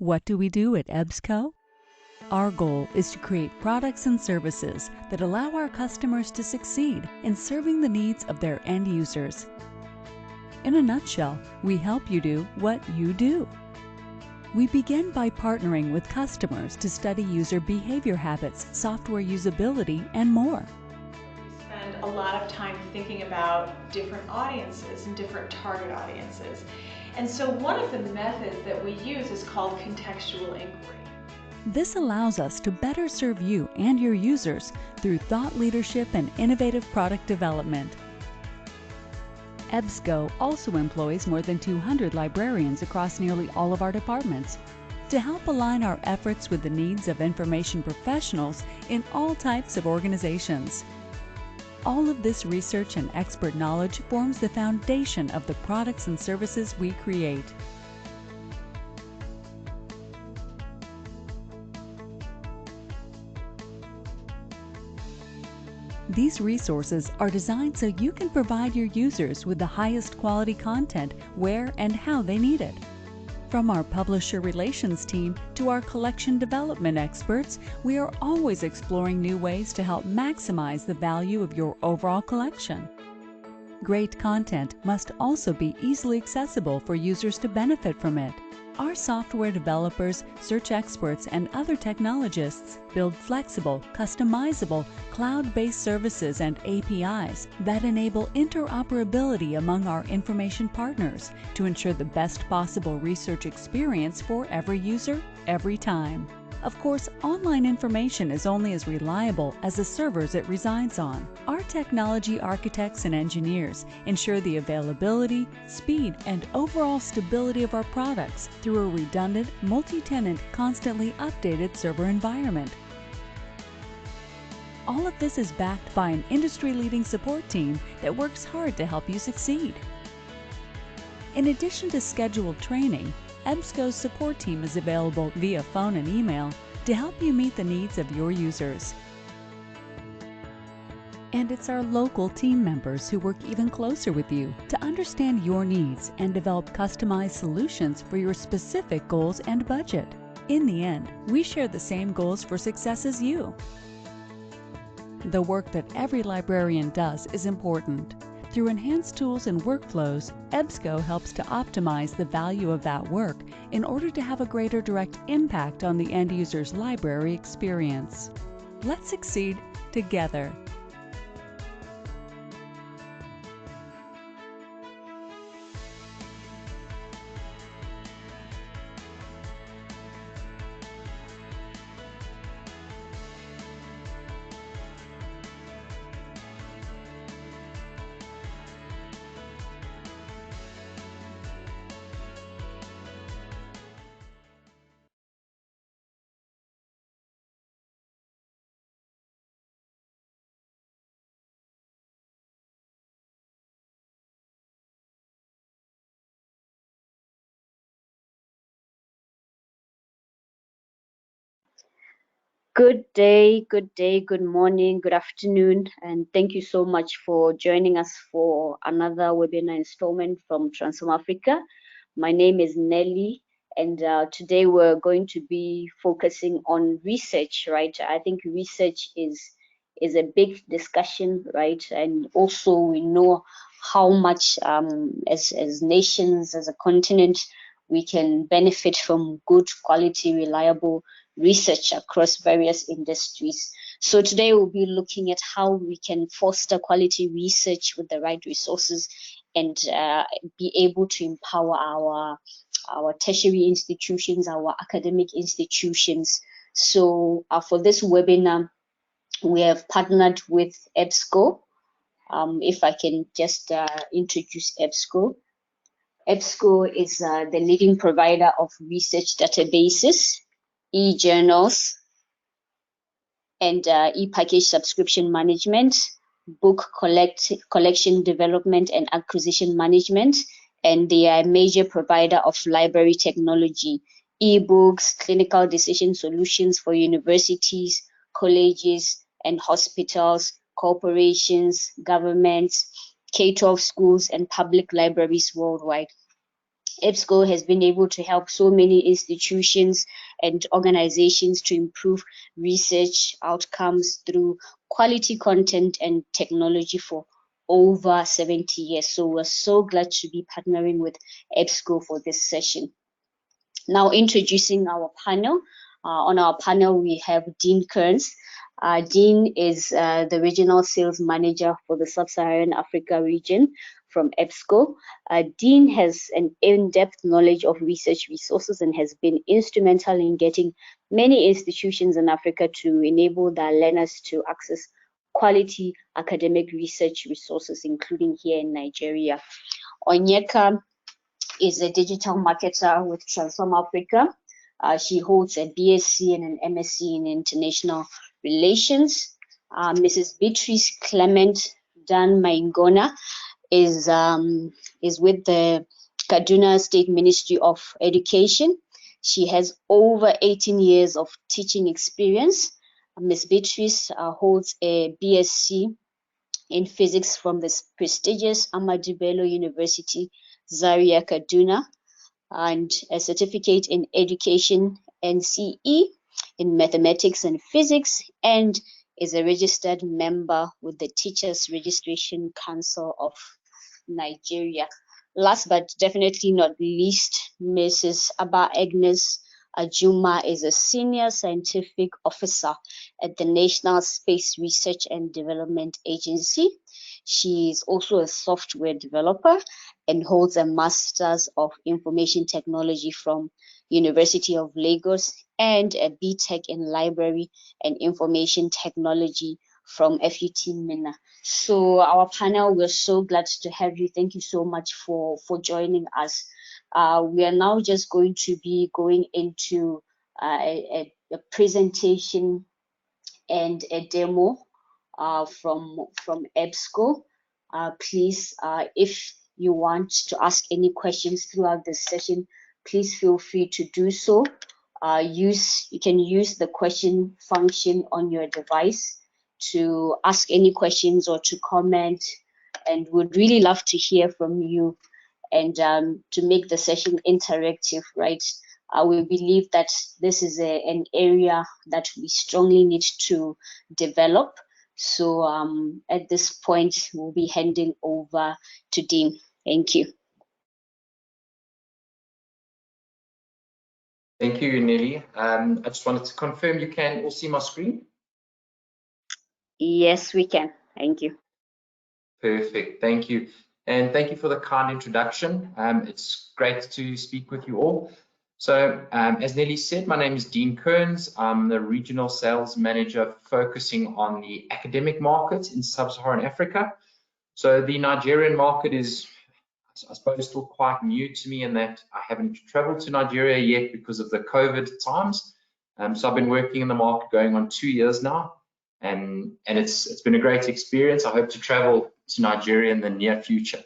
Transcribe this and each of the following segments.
What do we do at EBSCO? Our goal is to create products and services that allow our customers to succeed in serving the needs of their end users. In a nutshell, we help you do what you do. We begin by partnering with customers to study user behavior habits, software usability, and more. We spend a lot of time thinking about different audiences and different target audiences. And so one of the methods that we use is called contextual inquiry. This allows us to better serve you and your users through thought leadership and innovative product development. EBSCO also employs more than 200 librarians across nearly all of our departments to help align our efforts with the needs of information professionals in all types of organizations. All of this research and expert knowledge forms the foundation of the products and services we create. These resources are designed so you can provide your users with the highest quality content where and how they need it. From our publisher relations team to our collection development experts, we are always exploring new ways to help maximize the value of your overall collection. Great content must also be easily accessible for users to benefit from it. Our software developers, search experts, and other technologists build flexible, customizable, cloud-based services and APIs that enable interoperability among our information partners to ensure the best possible research experience for every user, every time. Of course, online information is only as reliable as the servers it resides on. Our technology architects and engineers ensure the availability, speed, and overall stability of our products through a redundant, multi-tenant, constantly updated server environment. All of this is backed by an industry-leading support team that works hard to help you succeed. In addition to scheduled training, EBSCO's support team is available via phone and email to help you meet the needs of your users. And it's our local team members who work even closer with you to understand your needs and develop customized solutions for your specific goals and budget. In the end, we share the same goals for success as you. The work that every librarian does is important. Through enhanced tools and workflows, EBSCO helps to optimize the value of that work in order to have a greater direct impact on the end user's library experience. Let's succeed together. Good day, good morning, good afternoon, and thank you so much for joining us for another webinar installment from Transform Africa. My name is Nelly, and today we're going to be focusing on research, right? I think research is a big discussion, right? And also we know how much as nations, as a continent, we can benefit from good quality, reliable research across various industries. So today we'll be looking at how we can foster quality research with the right resources and be able to empower our tertiary institutions, our academic institutions. So for this webinar, we have partnered with EBSCO. If I can just introduce EBSCO. EBSCO is the leading provider of research databases, e-journals, and e-package subscription management, book collection development and acquisition management, and they are a major provider of library technology, e-books, clinical decision solutions for universities, colleges and hospitals, corporations, governments, K-12 schools, and public libraries worldwide. EBSCO has been able to help so many institutions and organizations to improve research outcomes through quality content and technology for over 70 years. So we're so glad to be partnering with EBSCO for this session. Now introducing our panel. On our panel, we have Dean Kearns. Dean is the Regional Sales Manager for the Sub-Saharan Africa region from EBSCO. Dean has an in-depth knowledge of research resources and has been instrumental in getting many institutions in Africa to enable their learners to access quality academic research resources, including here in Nigeria. Onyeka is a digital marketer with Transform Africa. She holds a BSc and an MSc in International Relations. Mrs. Beatrice Clement Dan Maingona is with the Kaduna State Ministry of Education. She has over 18 years of teaching experience. Ms. Beatrice holds a BSc in physics from the prestigious Ahmadu Bello University, Zaria, Kaduna, and a certificate in education NCE in mathematics and physics, and is a registered member with the Teachers Registration Council of Nigeria. Last but definitely not least, Mrs. Abba Agnes Ajuma is a senior scientific officer at the National Space Research and Development Agency. She is also a software developer and holds a Master's of Information Technology from University of Lagos and a BTech in Library and Information Technology from FUT Minna. So our panel, we're so glad to have you. Thank you so much for joining us. We are now just going to be going into a presentation and a demo from EBSCO. Please, if you want to ask any questions throughout this session, please feel free to do so. You can use the question function on your device to ask any questions or to comment, and would really love to hear from you and to make the session interactive, right? We believe that this is an area that we strongly need to develop. So at this point, we'll be handing over to Dean. Thank you. Thank you, Nelly. I just wanted to confirm you can all see my screen? Yes, we can. Thank you. Perfect. Thank you. And thank you for the kind introduction. It's great to speak with you all. So as Nelly said, my name is Dean Kearns. I'm the Regional Sales Manager focusing on the academic market in Sub-Saharan Africa. So the Nigerian market is, I suppose, still quite new to me in that I haven't traveled to Nigeria yet because of the COVID times. So I've been working in the market going on 2 years now, and it's been a great experience. I hope to travel to Nigeria in the near future.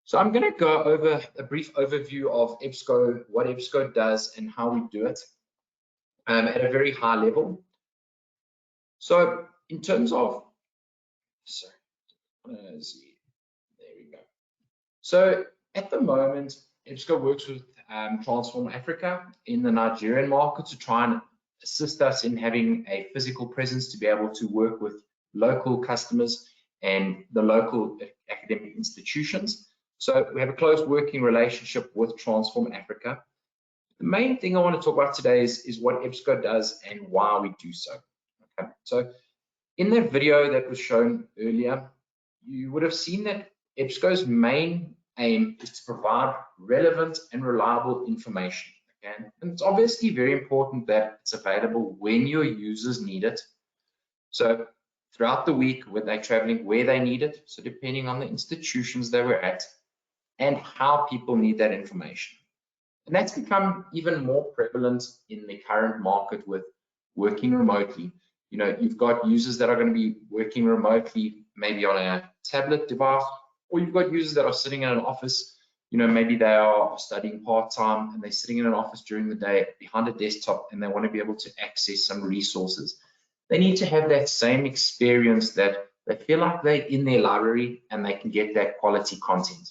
So I'm going to go over a brief overview of EBSCO, what EBSCO does and how we do it at a very high level. So in terms of, there we go. So at the moment, EBSCO works with Transform Africa in the Nigerian market to try and assist us in having a physical presence to be able to work with local customers and the local academic institutions. So we have a close working relationship with Transform Africa. The main thing I want to talk about today is what EBSCO does and why we do so. Okay. So in that video that was shown earlier, you would have seen that EBSCO's main aim is to provide relevant and reliable information. Okay? And it's obviously very important that it's available when your users need it. So throughout the week, when they're traveling, where they need it, so depending on the institutions they were at, and how people need that information. And that's become even more prevalent in the current market with working remotely. You know, you've got users that are going to be working remotely, maybe on a tablet device, or you've got users that are sitting in an office. You know, maybe they are studying part-time and they're sitting in an office during the day behind a desktop and they want to be able to access some resources. They need to have that same experience that they feel like they're in their library and they can get that quality content.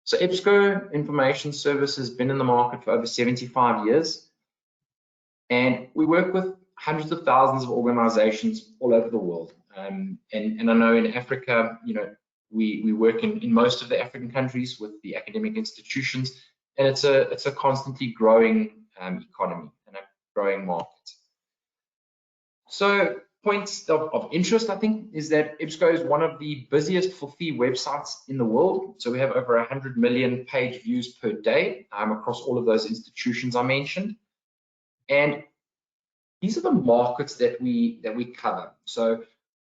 So EBSCO Information Service has been in the market for over 75 years, and we work with hundreds of thousands of organizations all over the world. And I know in Africa, we work in most of the African countries with the academic institutions, and it's a constantly growing economy and a growing market. So points of interest, I think, is that EBSCO is one of the busiest for fee websites in the world. So we have over 100 million page views per day across all of those institutions I mentioned. And these are the markets that we cover. So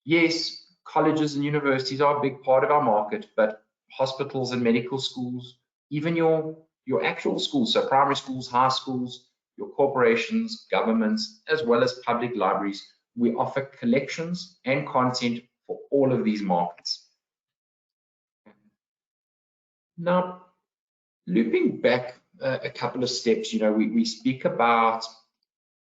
yes, colleges and universities are a big part of our market, but hospitals and medical schools, even your actual schools, so primary schools, high schools, your corporations, governments, as well as public libraries, we offer collections and content for all of these markets. Now, looping back a couple of steps, we speak about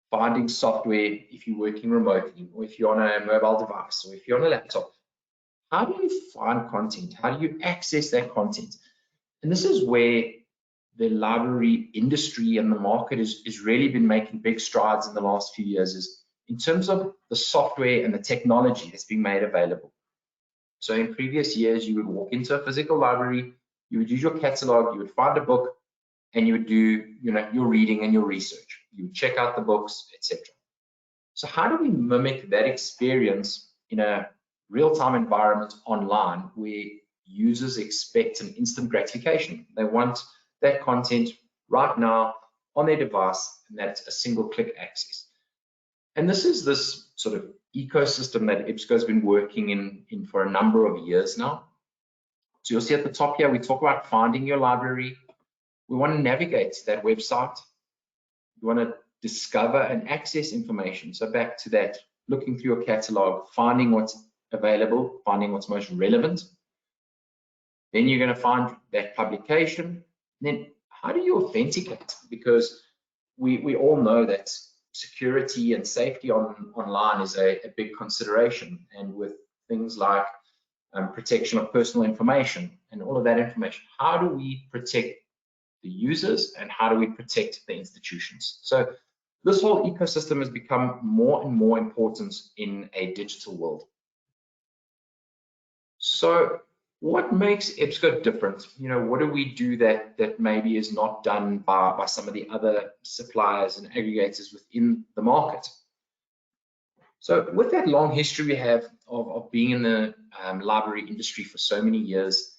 finding software if you're working remotely, or if you're on a mobile device, or if you're on a laptop. How do you find content? How do you access that content? And this is where the library industry and the market has really been making big strides in the last few years, is in terms of the software and the technology that's being made available. So in previous years, you would walk into a physical library, you would use your catalog, you would find a book, and you would do your reading and your research. You would check out the books, etc. So how do we mimic that experience in a real-time environment online where users expect an instant gratification? They want that content right now on their device, and that's a single click access. And this is this sort of ecosystem that EBSCO has been working in for a number of years now. So you'll see at the top here, we talk about finding your library. We want to navigate that website. We want to discover and access information. So back to that, looking through your catalog, finding what's available, finding what's most relevant. Then you're going to find that publication. Then how do you authenticate? Because we all know that security and safety online is a big consideration, and with things like protection of personal information and all of that information, how do we protect the users and how do we protect the institutions? So this whole ecosystem has become more and more important in a digital world. So what makes EBSCO different? What do we do that maybe is not done by some of the other suppliers and aggregators within the market? So with that long history we have of being in the library industry for so many years,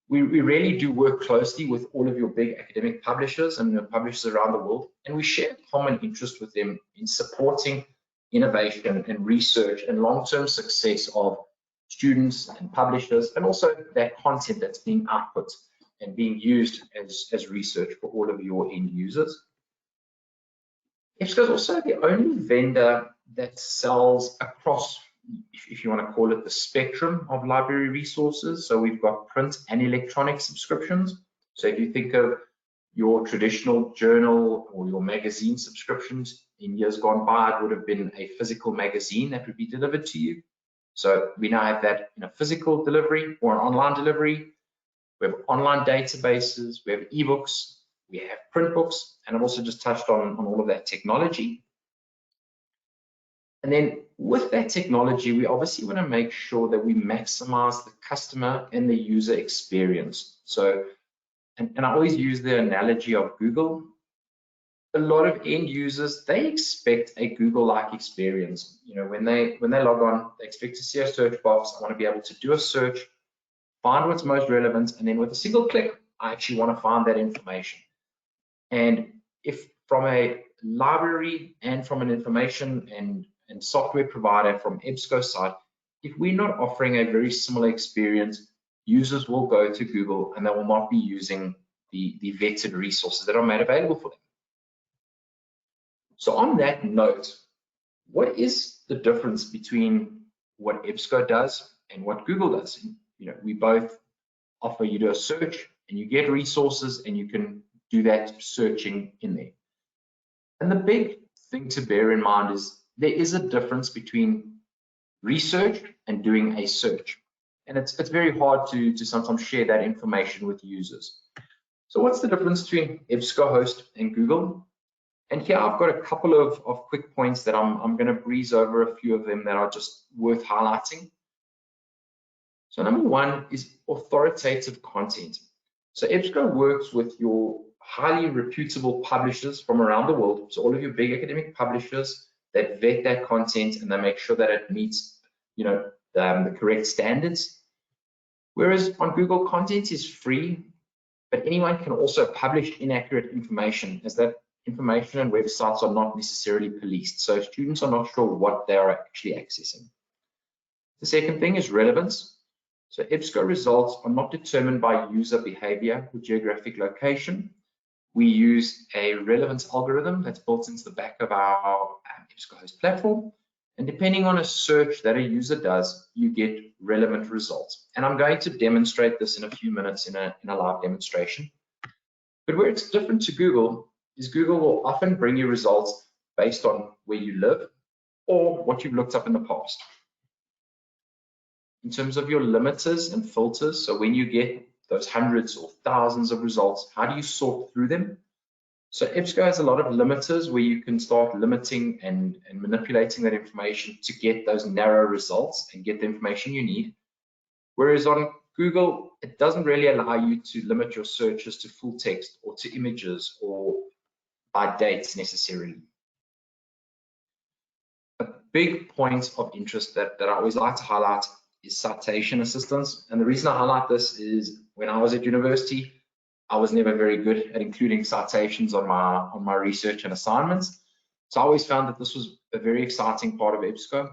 we really do work closely with all of your big academic publishers and the publishers around the world, and we share common interest with them in supporting innovation and research and long-term success of students and publishers, and also that content that's being output and being used as research for all of your end users. EBSCO is also the only vendor that sells across, if you want to call it, the spectrum of library resources. So we've got print and electronic subscriptions. So if you think of your traditional journal or your magazine subscriptions, in years gone by, it would have been a physical magazine that would be delivered to you. So we now have that in a physical delivery or an online delivery. We have online databases, we have ebooks, we have print books, and I've also just touched on all of that technology. And then with that technology, we obviously want to make sure that we maximize the customer and the user experience. So, and I always use the analogy of Google. A lot of end users, they expect a Google-like experience. When they log on, they expect to see a search box. I want to be able to do a search, find what's most relevant, and then with a single click, I actually want to find that information. And if from a library and from an information and software provider from EBSCO side, if we're not offering a very similar experience, users will go to Google and they will not be using the vetted resources that are made available for them. So on that note, what is the difference between what EBSCO does and what Google does? We both offer you to a search and you get resources and you can do that searching in there. And the big thing to bear in mind is there is a difference between research and doing a search. and it's very hard to sometimes share that information with users. So what's the difference between EBSCOhost and Google? And here I've got a couple of quick points that I'm going to breeze over a few of them that are just worth highlighting. So number one is authoritative content. So EBSCO works with your highly reputable publishers from around the world. So all of your big academic publishers that vet that content and they make sure that it meets, the correct standards. Whereas on Google, content is free, but anyone can also publish inaccurate information, as that information and websites are not necessarily policed. So students are not sure what they are actually accessing. The second thing is relevance. So EBSCO results are not determined by user behavior or geographic location. We use a relevance algorithm that's built into the back of our EBSCOhost platform. And depending on a search that a user does, you get relevant results. And I'm going to demonstrate this in a few minutes in a live demonstration. But where it's different to Google is Google will often bring you results based on where you live or what you've looked up in the past. In terms of your limiters and filters, so when you get those hundreds or thousands of results, how do you sort through them? So EBSCO has a lot of limiters where you can start limiting and manipulating that information to get those narrow results and get the information you need. Whereas on Google, it doesn't really allow you to limit your searches to full text or to images or by dates necessarily. A big point of interest that I always like to highlight is citation assistance. And the reason I highlight this is when I was at university, I was never very good at including citations on my research and assignments. So I always found that this was a very exciting part of EBSCO.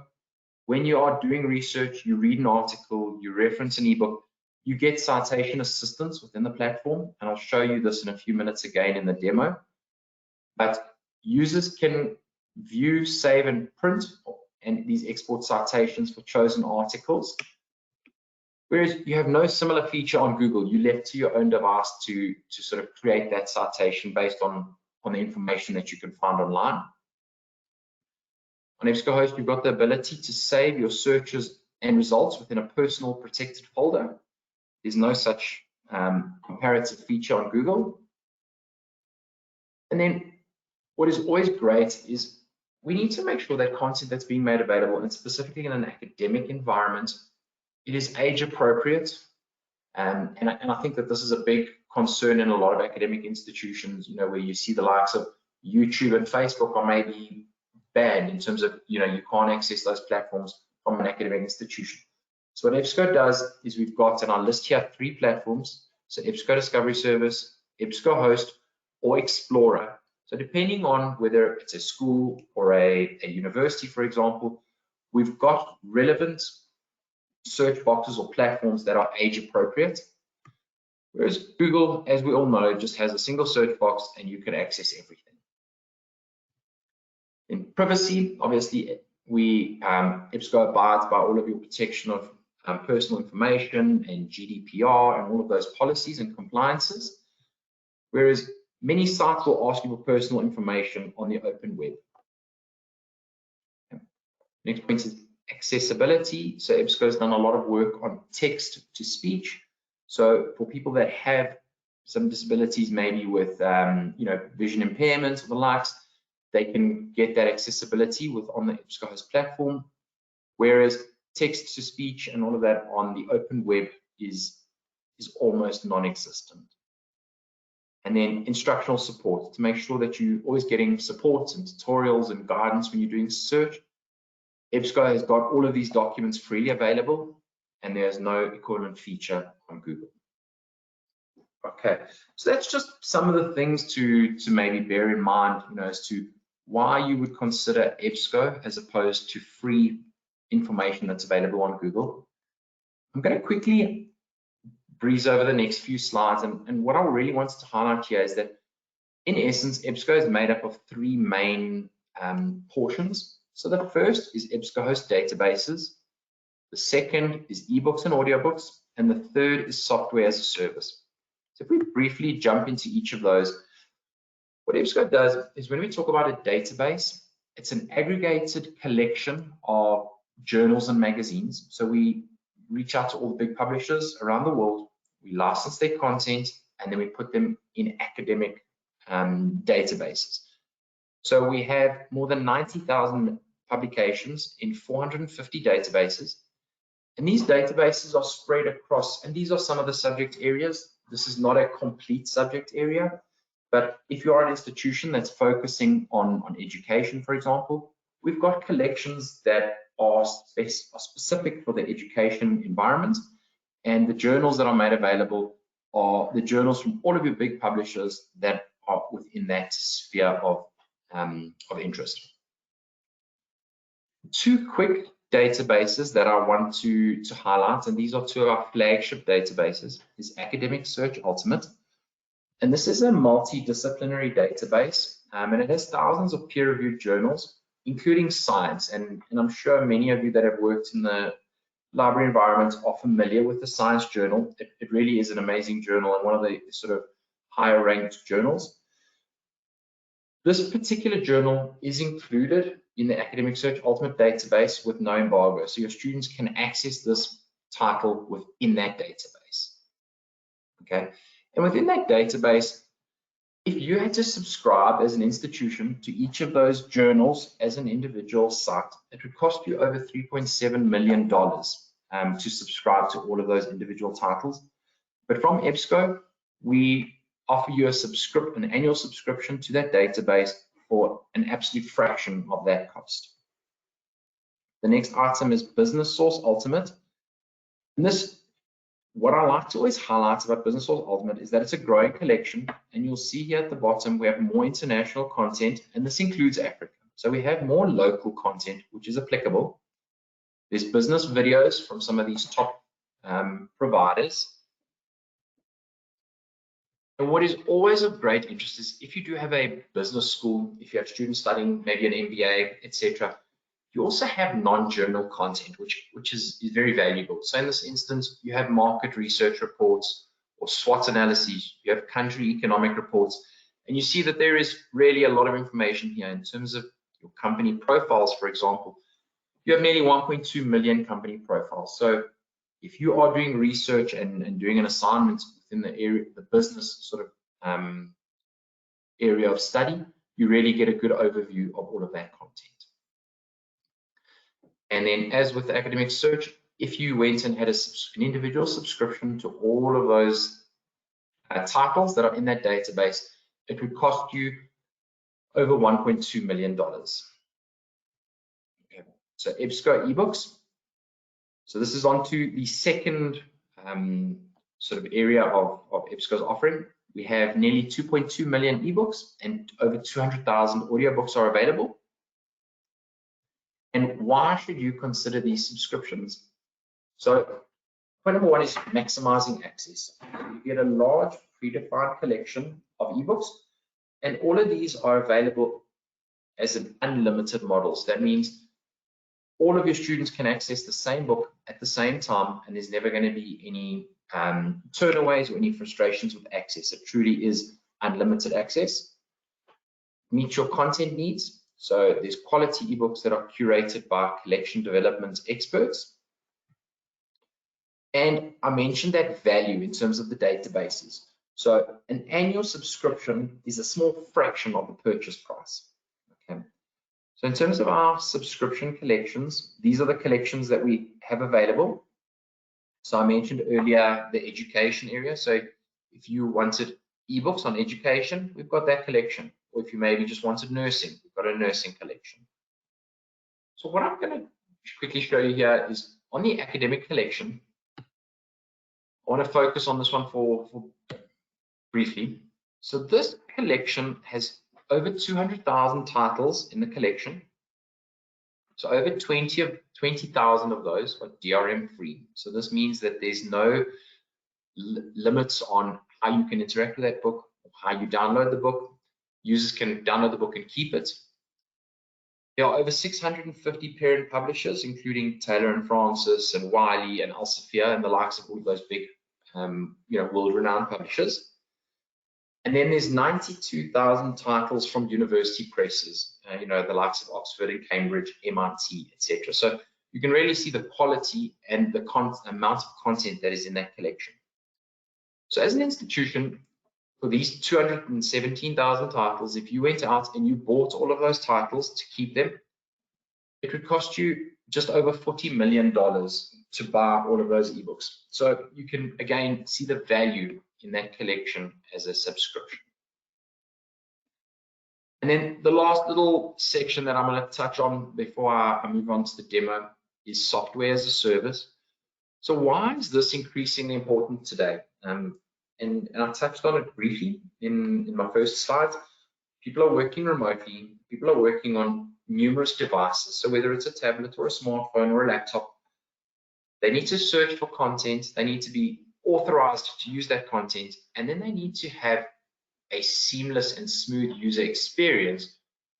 When you are doing research, you read an article, you reference an ebook, you get citation assistance within the platform. And I'll show you this in a few minutes again in the demo. But users can view, save, and print and these export citations for chosen articles. Whereas you have no similar feature on Google. You're left to your own device to sort of create that citation based on the information that you can find online. On EBSCOhost, you've got the ability to save your searches and results within a personal protected folder. There's no such comparative feature on Google. And then what is always great is we need to make sure that content that's being made available, and specifically in an academic environment, it is age appropriate. And I think that this is a big concern in a lot of academic institutions, where you see the likes of YouTube and Facebook are maybe banned in terms of, you can't access those platforms from an academic institution. So what EBSCO does is we've got, and I'll list here 3 platforms. So EBSCO Discovery Service, EBSCOhost, or Explorer. So depending on whether it's a school or a university, for example, we've got relevant search boxes or platforms that are age appropriate. Whereas Google, as we all know, just has a single search box and you can access everything. In privacy, obviously, EBSCO abides by all of your protection of personal information and GDPR and all of those policies and compliances. Whereas many sites will ask you for personal information on the open web. Next point is accessibility. So EBSCO has done a lot of work on text to speech. So for people that have some disabilities, maybe with vision impairment or the likes, they can get that accessibility on the EBSCOhost platform. Whereas text to speech and all of that on the open web is almost non-existent. And then instructional support to make sure that you're always getting support and tutorials and guidance when you're doing search. EBSCO has got all of these documents freely available, and there's no equivalent feature on Google. Okay, so that's just some of the things to maybe bear in mind, as to why you would consider EBSCO as opposed to free information that's available on Google. I'm going to quickly breeze over the next few slides, and what I really want to highlight here is that in essence, EBSCO is made up of 3 main portions. So the first is EBSCOhost databases, the second is ebooks and audiobooks, and the third is software as a service. So if we briefly jump into each of those, what EBSCO does is when we talk about a database, it's an aggregated collection of journals and magazines. So we reach out to all the big publishers around the world, we license their content, and then we put them in academic databases. So we have more than 90,000 publications in 450 databases. And these databases are spread across, and these are some of the subject areas. This is not a complete subject area, but if you are an institution that's focusing on education, for example, we've got collections that are specific for the education environment, and the journals that are made available are the journals from all of your big publishers that are within that sphere of interest. Two quick databases that I want to highlight, and these are two of our flagship databases, is Academic Search Ultimate. And this is a multidisciplinary database, and it has thousands of peer-reviewed journals, including science. And I'm sure many of you that have worked in the library environment are familiar with the Science Journal. It really is an amazing journal and one of the sort of higher ranked journals. This particular journal is included in the Academic Search Ultimate database with no embargo. So your students can access this title within that database. Okay. And within that database, if you had to subscribe as an institution to each of those journals as an individual site, it would cost you over $3.7 million to subscribe to all of those individual titles. But from EBSCO, we offer you an annual subscription to that database for an absolute fraction of that cost. The next item is Business Source Ultimate. And this, what I like to always highlight about Business Source Ultimate is that it's a growing collection, and you'll see here at the bottom we have more international content, and this includes Africa. So we have more local content which is applicable. There's business videos from some of these top providers. And what is always of great interest is if you do have a business school, if you have students studying maybe an MBA, etc., you also have non-journal content, which is very valuable. So in this instance, you have market research reports or SWOT analyses, you have country economic reports, and you see that there is really a lot of information here in terms of your company profiles, for example. You have nearly 1.2 million company profiles. So if you are doing research and doing an assignment within the area, the business sort of area of study, you really get a good overview of all of that content. And then, as with the academic search, if you went and had an individual subscription to all of those titles that are in that database, it would cost you over $1.2 million. Okay. So EBSCO eBooks. So this is onto the second sort of area of EBSCO's offering. We have nearly 2.2 million ebooks and over 200,000 audiobooks are available. And why should you consider these subscriptions? So point number one is maximizing access. You get a large predefined collection of ebooks, and all of these are available as an unlimited model. So that means all of your students can access the same book at the same time, and there's never going to be any turnaways or any frustrations with access. It truly is unlimited access. Meet your content needs. So there's quality ebooks that are curated by collection development experts. And I mentioned that value in terms of the databases. So an annual subscription is a small fraction of the purchase price. Okay. So in terms of our subscription collections, these are the collections that we have available. So I mentioned earlier the education area. So if you wanted ebooks on education, we've got that collection. Or if you maybe just wanted nursing, we've got a nursing collection. So what I'm going to quickly show you here is on the academic collection. I want to focus on this one for briefly. So this collection has over 200,000 titles in the collection. So over 20,000 of those are DRM free. So this means that there's no limits on how you can interact with that book, or how you download the book. Users can download the book and keep it. There are over 650 parent publishers, including Taylor and Francis and Wiley and Elsevier and the likes of all those big, world-renowned publishers. And then there's 92,000 titles from university presses, the likes of Oxford and Cambridge, MIT, etc. So you can really see the quality and the amount of content that is in that collection. So as an institution, for these 217,000 titles, if you went out and you bought all of those titles to keep them, it would cost you just over $40 million to buy all of those ebooks. So you can, again, see the value in that collection as a subscription. And then the last little section that I'm going to touch on before I move on to the demo is software as a service. So why is this increasingly important today? And I touched on it briefly in my first slide. People are working remotely. People are working on numerous devices. So whether it's a tablet or a smartphone or a laptop, they need to search for content. They need to be authorized to use that content. And then they need to have a seamless and smooth user experience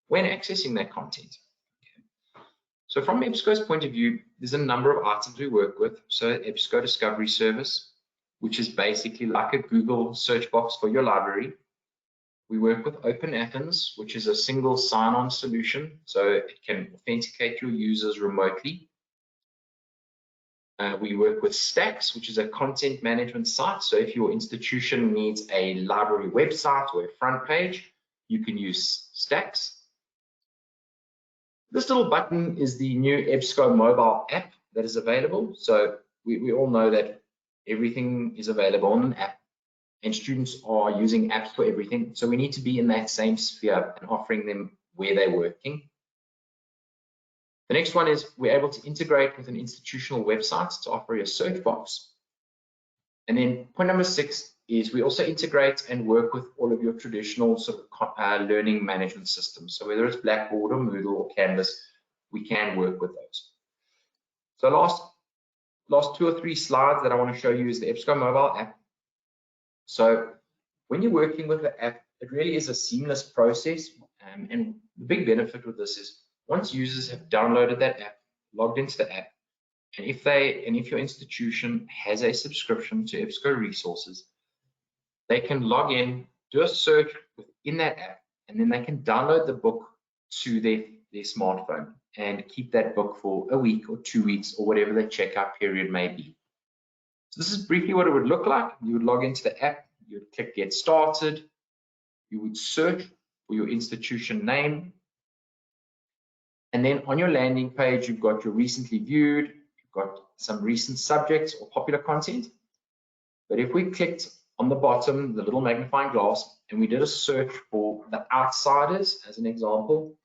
when accessing that content. Okay. So from EBSCO's point of view, there's a number of items we work with. So EBSCO Discovery Service, which is basically like a Google search box for your library. We work with Open Athens, which is a single sign-on solution, so it can authenticate your users remotely. We work with Stacks, which is a content management site. So if your institution needs a library website or a front page, you can use Stacks. This little button is the new EBSCO mobile app that is available. So we all know that everything is available on an app, and students are using apps for everything. So we need to be in that same sphere and offering them where they're working. The next one is we're able to integrate with an institutional website to offer you a search box. And then point number 6 is we also integrate and work with all of your traditional sort of learning management systems. So whether it's Blackboard or Moodle or Canvas, we can work with those. So last 2 or 3 slides that I want to show you is the EBSCO mobile app. So when you're working with the app, it really is a seamless process. And the big benefit with this is once users have downloaded that app, logged into the app, and if your institution has a subscription to EBSCO resources, they can log in, do a search within that app, and then they can download the book to their smartphone and keep that book for a week or 2 weeks or whatever the checkout period may be. So this is briefly what it would look like. You would log into the app, you would click Get Started, you would search for your institution name, and then on your landing page, you've got your recently viewed, you've got some recent subjects or popular content. But if we clicked on the bottom, the little magnifying glass, and we did a search for The Outsiders as an example,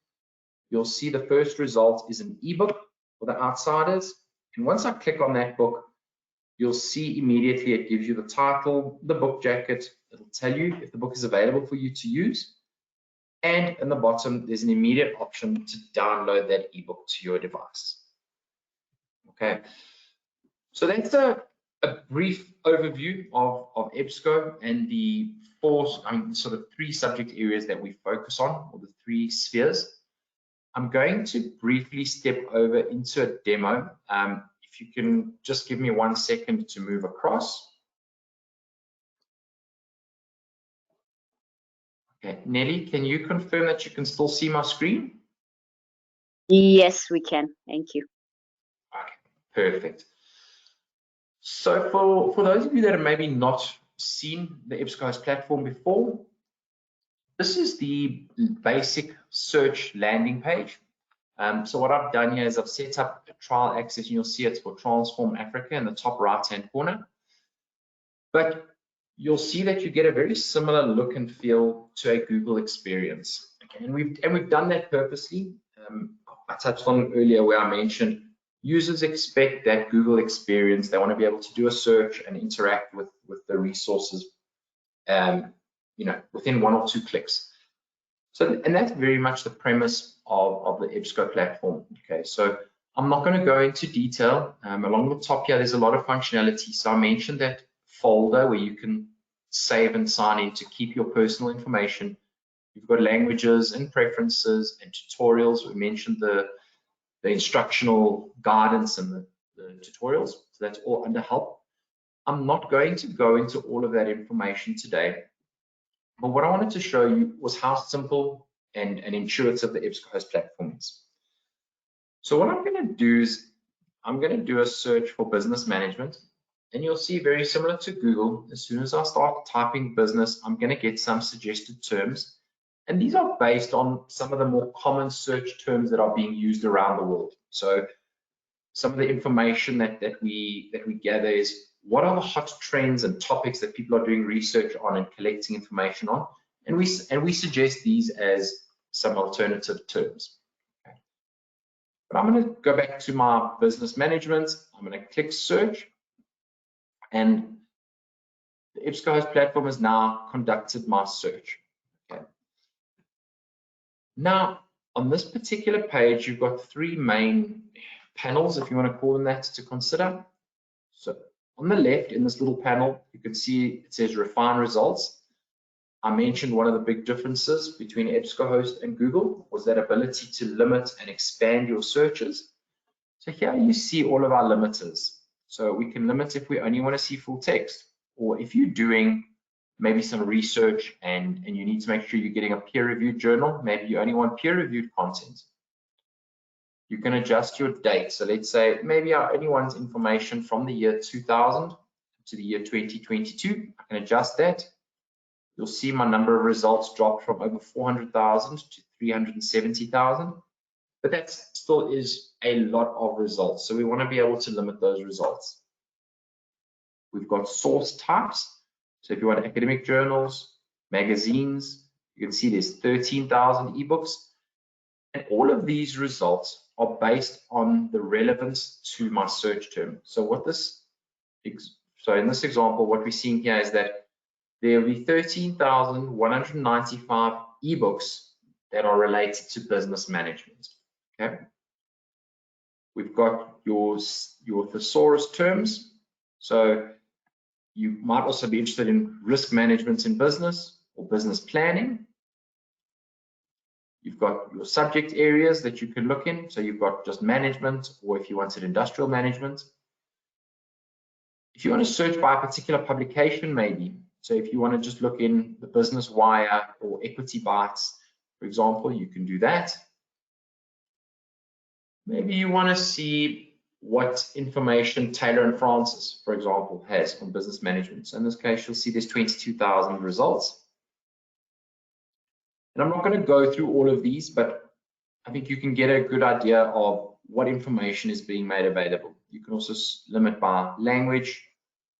you'll see the first result is an ebook for The Outsiders. And once I click on that book, you'll see immediately it gives you the title, the book jacket. It'll tell you if the book is available for you to use. And in the bottom, there's an immediate option to download that ebook to your device. Okay, so that's a brief overview of EBSCO and the sort of 3 subject areas that we focus on, or the 3 spheres. I'm going to briefly step over into a demo. If you can just give me 1 second to move across. Okay, Nelly, can you confirm that you can still see my screen? Yes, we can. Thank you. Okay, perfect. So for those of you that have maybe not seen the EBSCO platform before, this is the basic search landing page. So what I've done here is I've set up a trial access, and you'll see it's for Transform Africa in the top right-hand corner. But you'll see that you get a very similar look and feel to a Google experience. Okay, and we've done that purposely. I touched on it earlier where I mentioned users expect that Google experience. They want to be able to do a search and interact with the resources, within 1 or 2 clicks. So, and that's very much the premise of the EBSCO platform. Okay, so I'm not going to go into detail. Along the top here, there's a lot of functionality. So I mentioned that folder where you can save and sign in to keep your personal information. You've got languages and preferences and tutorials. We mentioned the instructional guidance and the tutorials. So that's all under help. I'm not going to go into all of that information today. But what I wanted to show you was how simple and intuitive the EBSCO platform is. So what I'm going to do is I'm going to do a search for business management, and you'll see very similar to Google. As soon as I start typing business, I'm going to get some suggested terms. And these are based on some of the more common search terms that are being used around the world. So some of the information that we gather is what are the hot trends and topics that people are doing research on and collecting information on, and we suggest these as some alternative terms. Okay. But I'm going to go back to my business management. I'm going to click search, and the EBSCOhost platform has now conducted my search. Okay. Now, on this particular page, you've got three main panels, if you want to call them that, to consider. So on the left, in this little panel, you can see it says refine results. I mentioned one of the big differences between EBSCOhost and Google was that ability to limit and expand your searches. So here you see all of our limiters. So we can limit if we only want to see full text, or if you're doing maybe some research and you need to make sure you're getting a peer-reviewed journal, maybe you only want peer-reviewed content. You can adjust your date. So let's say maybe I only want information from the year 2000 to the year 2022. I can adjust that. You'll see my number of results dropped from over 400,000 to 370,000, but that still is a lot of results. So we want to be able to limit those results. We've got source types. So if you want academic journals, magazines, you can see there's 13,000 ebooks. And all of these results are based on the relevance to my search term. So in this example, what we're seeing here is that there will be 13,195 ebooks that are related to business management. Okay. We've got your thesaurus terms. So you might also be interested in risk management in business or business planning. You've got your subject areas that you can look in. So you've got just management, or if you wanted industrial management. If you want to search by a particular publication, maybe. So if you want to just look in the Business Wire or Equity Bites, for example, you can do that. Maybe you want to see what information Taylor and Francis, for example, has on business management. So in this case, you'll see there's 22,000 results. And I'm not going to go through all of these, but I think you can get a good idea of what information is being made available. You can also limit by language,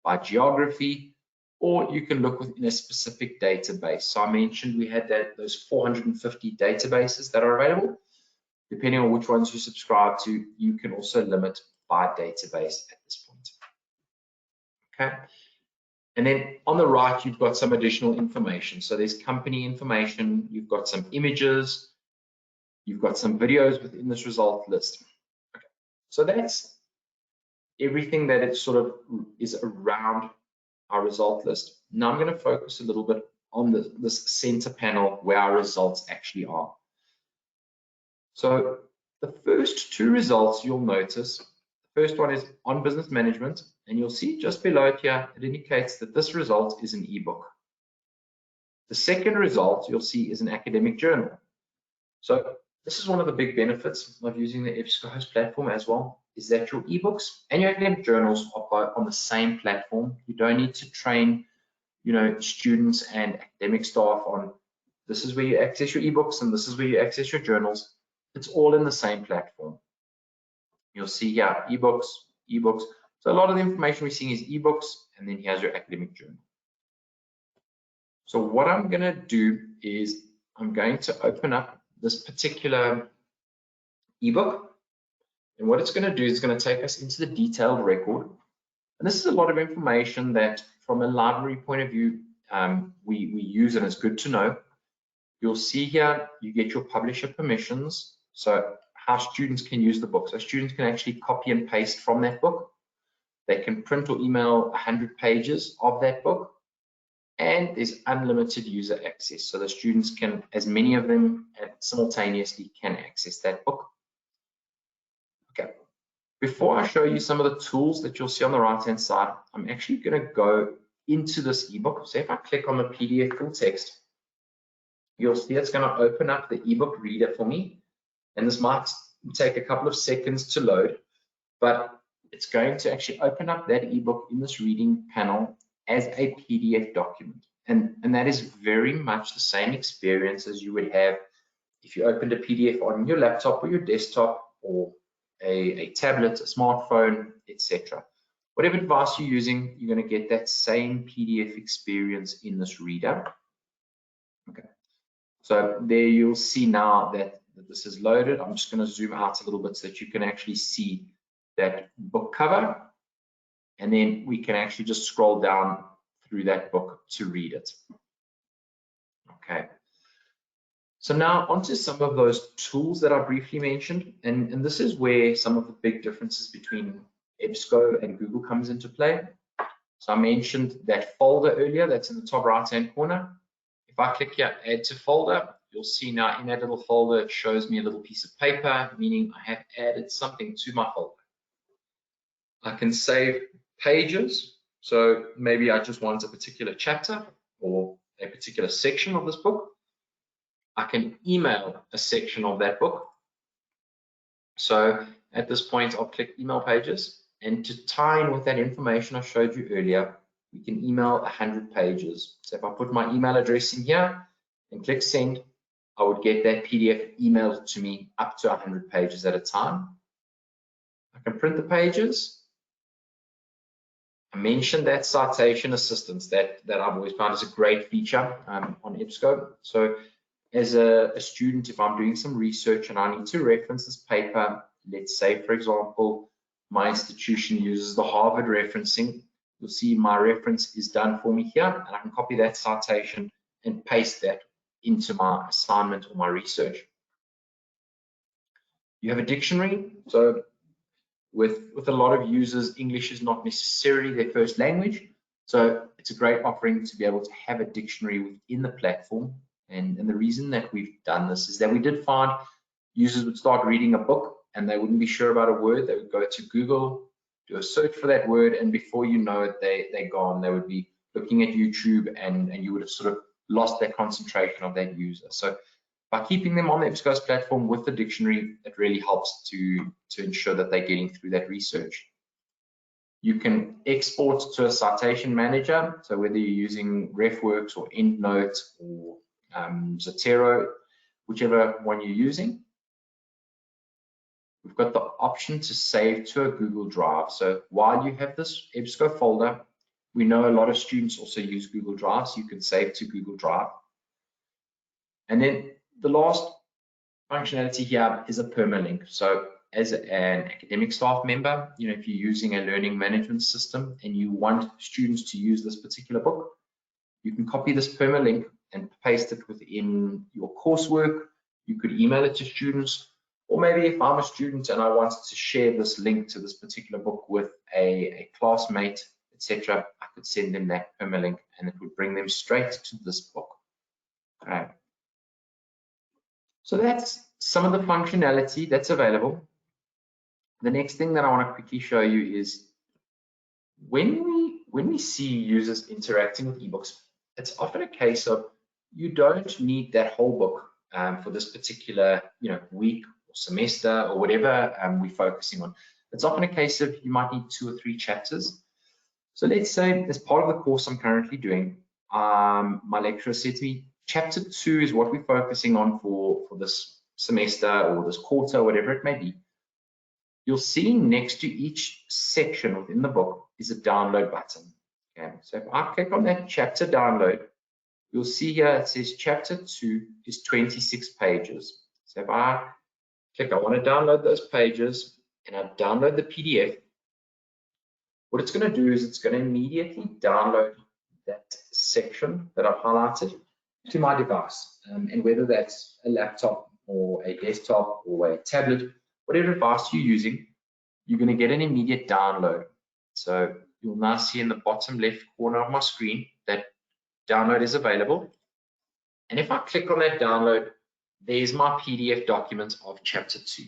by geography, or you can look within a specific database. So I mentioned we had those 450 databases that are available. Depending on which ones you subscribe to, you can also limit by database at this point. Okay. And then on the right, you've got some additional information. So there's company information, you've got some images, you've got some videos within this result list. Okay. So that's everything that it sort of is around our result list. Now I'm going to focus a little bit on this center panel where our results actually are. So the first two results you'll notice, the first one is on business management, and you'll see just below it here, it indicates that this result is an ebook. The second result you'll see is an academic journal. So this is one of the big benefits of using the EBSCOhost platform as well, is that your ebooks and your academic journals are both on the same platform. You don't need to train, students and academic staff on this is where you access your ebooks and this is where you access your journals. It's all in the same platform. You'll see here ebooks. So a lot of the information we're seeing is ebooks, and then here's your academic journal. So what I'm going to do is I'm going to open up this particular ebook, and what it's going to do is it's going to take us into the detailed record. And this is a lot of information that from a library point of view we use, and it's good to know. You'll see here you get your publisher permissions, so how students can use the book. So students can actually copy and paste from that book. They can print or email 100 pages of that book, and there's unlimited user access. So the students can, as many of them simultaneously can access that book. Okay. Before I show you some of the tools that you'll see on the right-hand side, I'm actually going to go into this ebook. So if I click on the PDF full text, you'll see it's going to open up the ebook reader for me. And this might take a couple of seconds to load. but it's going to actually open up that ebook in this reading panel as a PDF document. And that is very much the same experience as you would have if you opened a PDF on your laptop or your desktop or a tablet, a smartphone, etc. Whatever device you're using, you're going to get that same PDF experience in this reader. Okay, so there you'll see now that this is loaded. I'm just going to zoom out a little bit so that you can actually see that book cover, and then we can actually just scroll down through that book to read it. Okay. So now onto some of those tools that I briefly mentioned, and this is where some of the big differences between EBSCO and Google comes into play. So I mentioned that folder earlier, that's in the top right-hand corner. If I click here, add to folder, you'll see now in that little folder, it shows me a little piece of paper, meaning I have added something to my folder. I can save pages. So maybe I just want a particular chapter or a particular section of this book. I can email a section of that book. So at this point, I'll click email pages, and to tie in with that information I showed you earlier, we can email 100 pages. So if I put my email address in here and click send, I would get that PDF emailed to me up to 100 pages at a time. I can print the pages. I mentioned that citation assistance that I've always found is a great feature on EBSCO. So as a student, if I'm doing some research and I need to reference this paper, let's say, for example, my institution uses the Harvard referencing, you'll see my reference is done for me here, and I can copy that citation and paste that into my assignment or my research. You have a dictionary. So with a lot of users, English is not necessarily their first language. So it's a great offering to be able to have a dictionary within the platform. And the reason that we've done this is that we did find users would start reading a book and they wouldn't be sure about a word. They would go to Google, do a search for that word, and before you know it, they're gone. They would be looking at YouTube, and you would have sort of lost that concentration of that user. So by keeping them on the EBSCO's platform with the dictionary, it really helps to ensure that they're getting through that research. You can export to a citation manager. So whether you're using RefWorks or EndNote or Zotero, whichever one you're using, we've got the option to save to a Google Drive. So while you have this EBSCO folder, we know a lot of students also use Google Drive, so you can save to Google Drive. And then the last functionality here is a permalink. So as an academic staff member, if you're using a learning management system and you want students to use this particular book, you can copy this permalink and paste it within your coursework. You could email it to students, or maybe if I'm a student and I wanted to share this link to this particular book with a classmate, etc., I could send them that permalink and it would bring them straight to this book. Okay. So that's some of the functionality that's available. The next thing that I want to quickly show you is when we see users interacting with ebooks, it's often a case of you don't need that whole book for this particular week or semester or whatever we're focusing on. It's often a case of you might need 2 or 3 chapters. So let's say as part of the course I'm currently doing, my lecturer said to me, chapter 2 is what we're focusing on for this semester or this quarter, whatever it may be. You'll see next to each section within the book is a download button. Okay, so if I click on that chapter download, you'll see here it says chapter 2 is 26 pages. So if I click, I want to download those pages, and I download the PDF, what it's going to do is it's going to immediately download that section that I've highlighted to my device. And whether that's a laptop or a desktop or a tablet, whatever device you're using, you're going to get an immediate download. So you'll now see in the bottom left corner of my screen that download is available. And if I click on that download, there's my PDF document of chapter 2.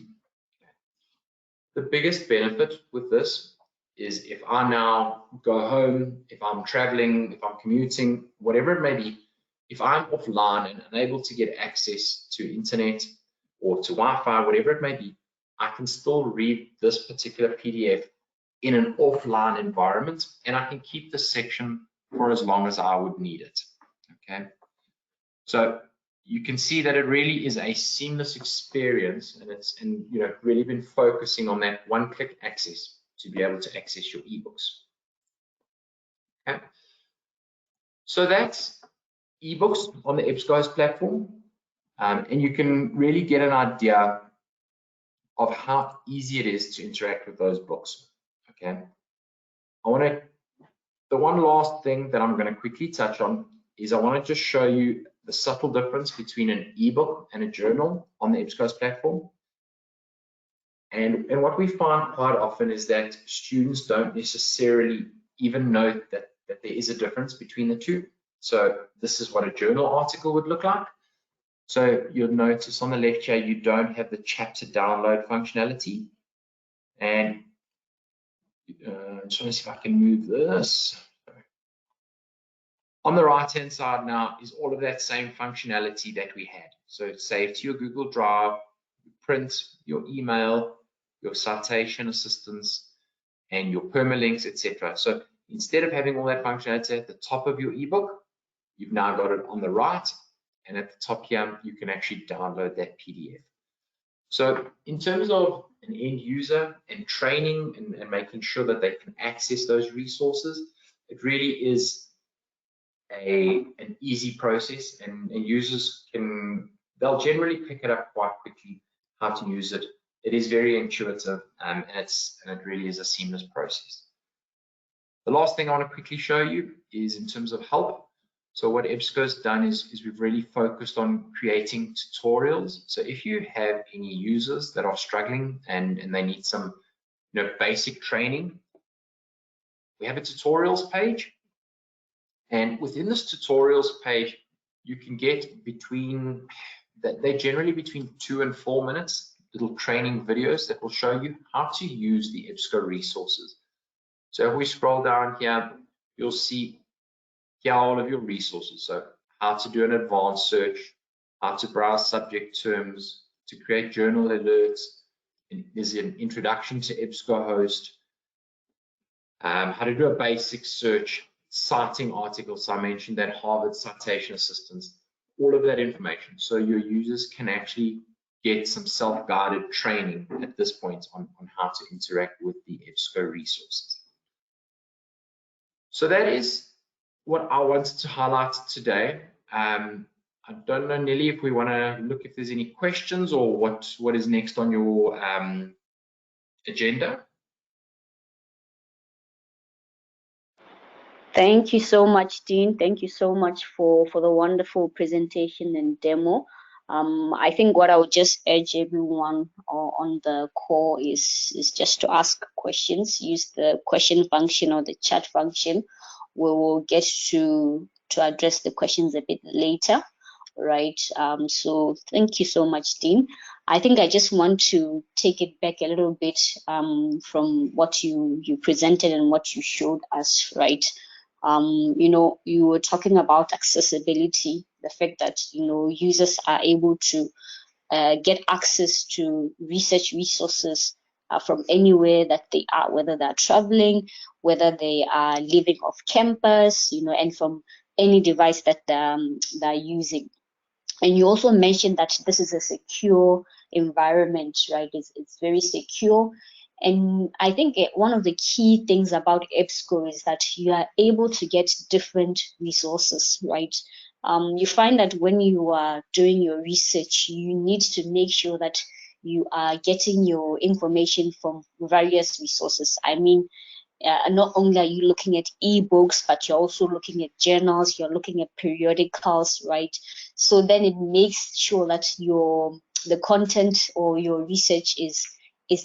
The biggest benefit with this is if I now go home, if I'm traveling, if I'm commuting, whatever it may be, if I'm offline and unable to get access to internet or to Wi-Fi, whatever it may be, I can still read this particular PDF in an offline environment, and I can keep this section for as long as I would need it. Okay, so you can see that it really is a seamless experience, and you know, really been focusing on that one-click access to be able to access your ebooks. Okay, so that's ebooks on the EBSCOhost platform, and you can really get an idea of how easy it is to interact with those books. Okay, the one last thing that I'm going to quickly touch on is I want to just show you the subtle difference between an ebook and a journal on the EBSCOhost platform. And what we find quite often is that students don't necessarily even know that there is a difference between the two. So this is what a journal article would look like. So you'll notice on the left here, you don't have the chapter download functionality. And I'm trying to see if I can move this. On the right-hand side now is all of that same functionality that we had. So it's saved to your Google Drive, print, your email, your citation assistance, and your permalinks, etc. So instead of having all that functionality at the top of your ebook, you've now got it on the right, and at the top here, you can actually download that PDF. So in terms of an end user and training and making sure that they can access those resources, it really is an easy process, and users they'll generally pick it up quite quickly how to use it. It is very intuitive, and it really is a seamless process. The last thing I want to quickly show you is in terms of help. So what EBSCO's done is we've really focused on creating tutorials. So if you have any users that are struggling and they need some basic training, we have a tutorials page. And within this tutorials page, you can get they're generally between 2 and 4 minutes, little training videos that will show you how to use the EBSCO resources. So if we scroll down here, you'll see here all of your resources. So how to do an advanced search, how to browse subject terms, to create journal alerts. And there's an introduction to EBSCOhost, how to do a basic search, citing articles. So I mentioned that Harvard Citation Assistance, all of that information. So your users can actually get some self-guided training at this point on how to interact with the EBSCO resources. So that is what I wanted to highlight today. I don't know, Nelly, if we want to look if there's any questions or what is next on your agenda. Thank you so much, Dean. Thank you so much for the wonderful presentation and demo. I think what I would just urge everyone on the call is just to ask questions. Use the question function or the chat function. We will get to address the questions a bit later, right? So thank you so much, Dean. I think I just want to take it back a little bit from what you presented and what you showed us, right? You were talking about accessibility, the fact that users are able to get access to research resources from anywhere that they are, whether they're traveling, whether they are living off campus, and from any device that they're using. And you also mentioned that this is a secure environment, right? It's very secure. And I think one of the key things about EBSCO is that you are able to get different resources, right? You find that when you are doing your research, you need to make sure that you are getting your information from various resources. I mean, not only are you looking at ebooks, but you're also looking at journals, you're looking at periodicals, right? So then it makes sure that the content or your research is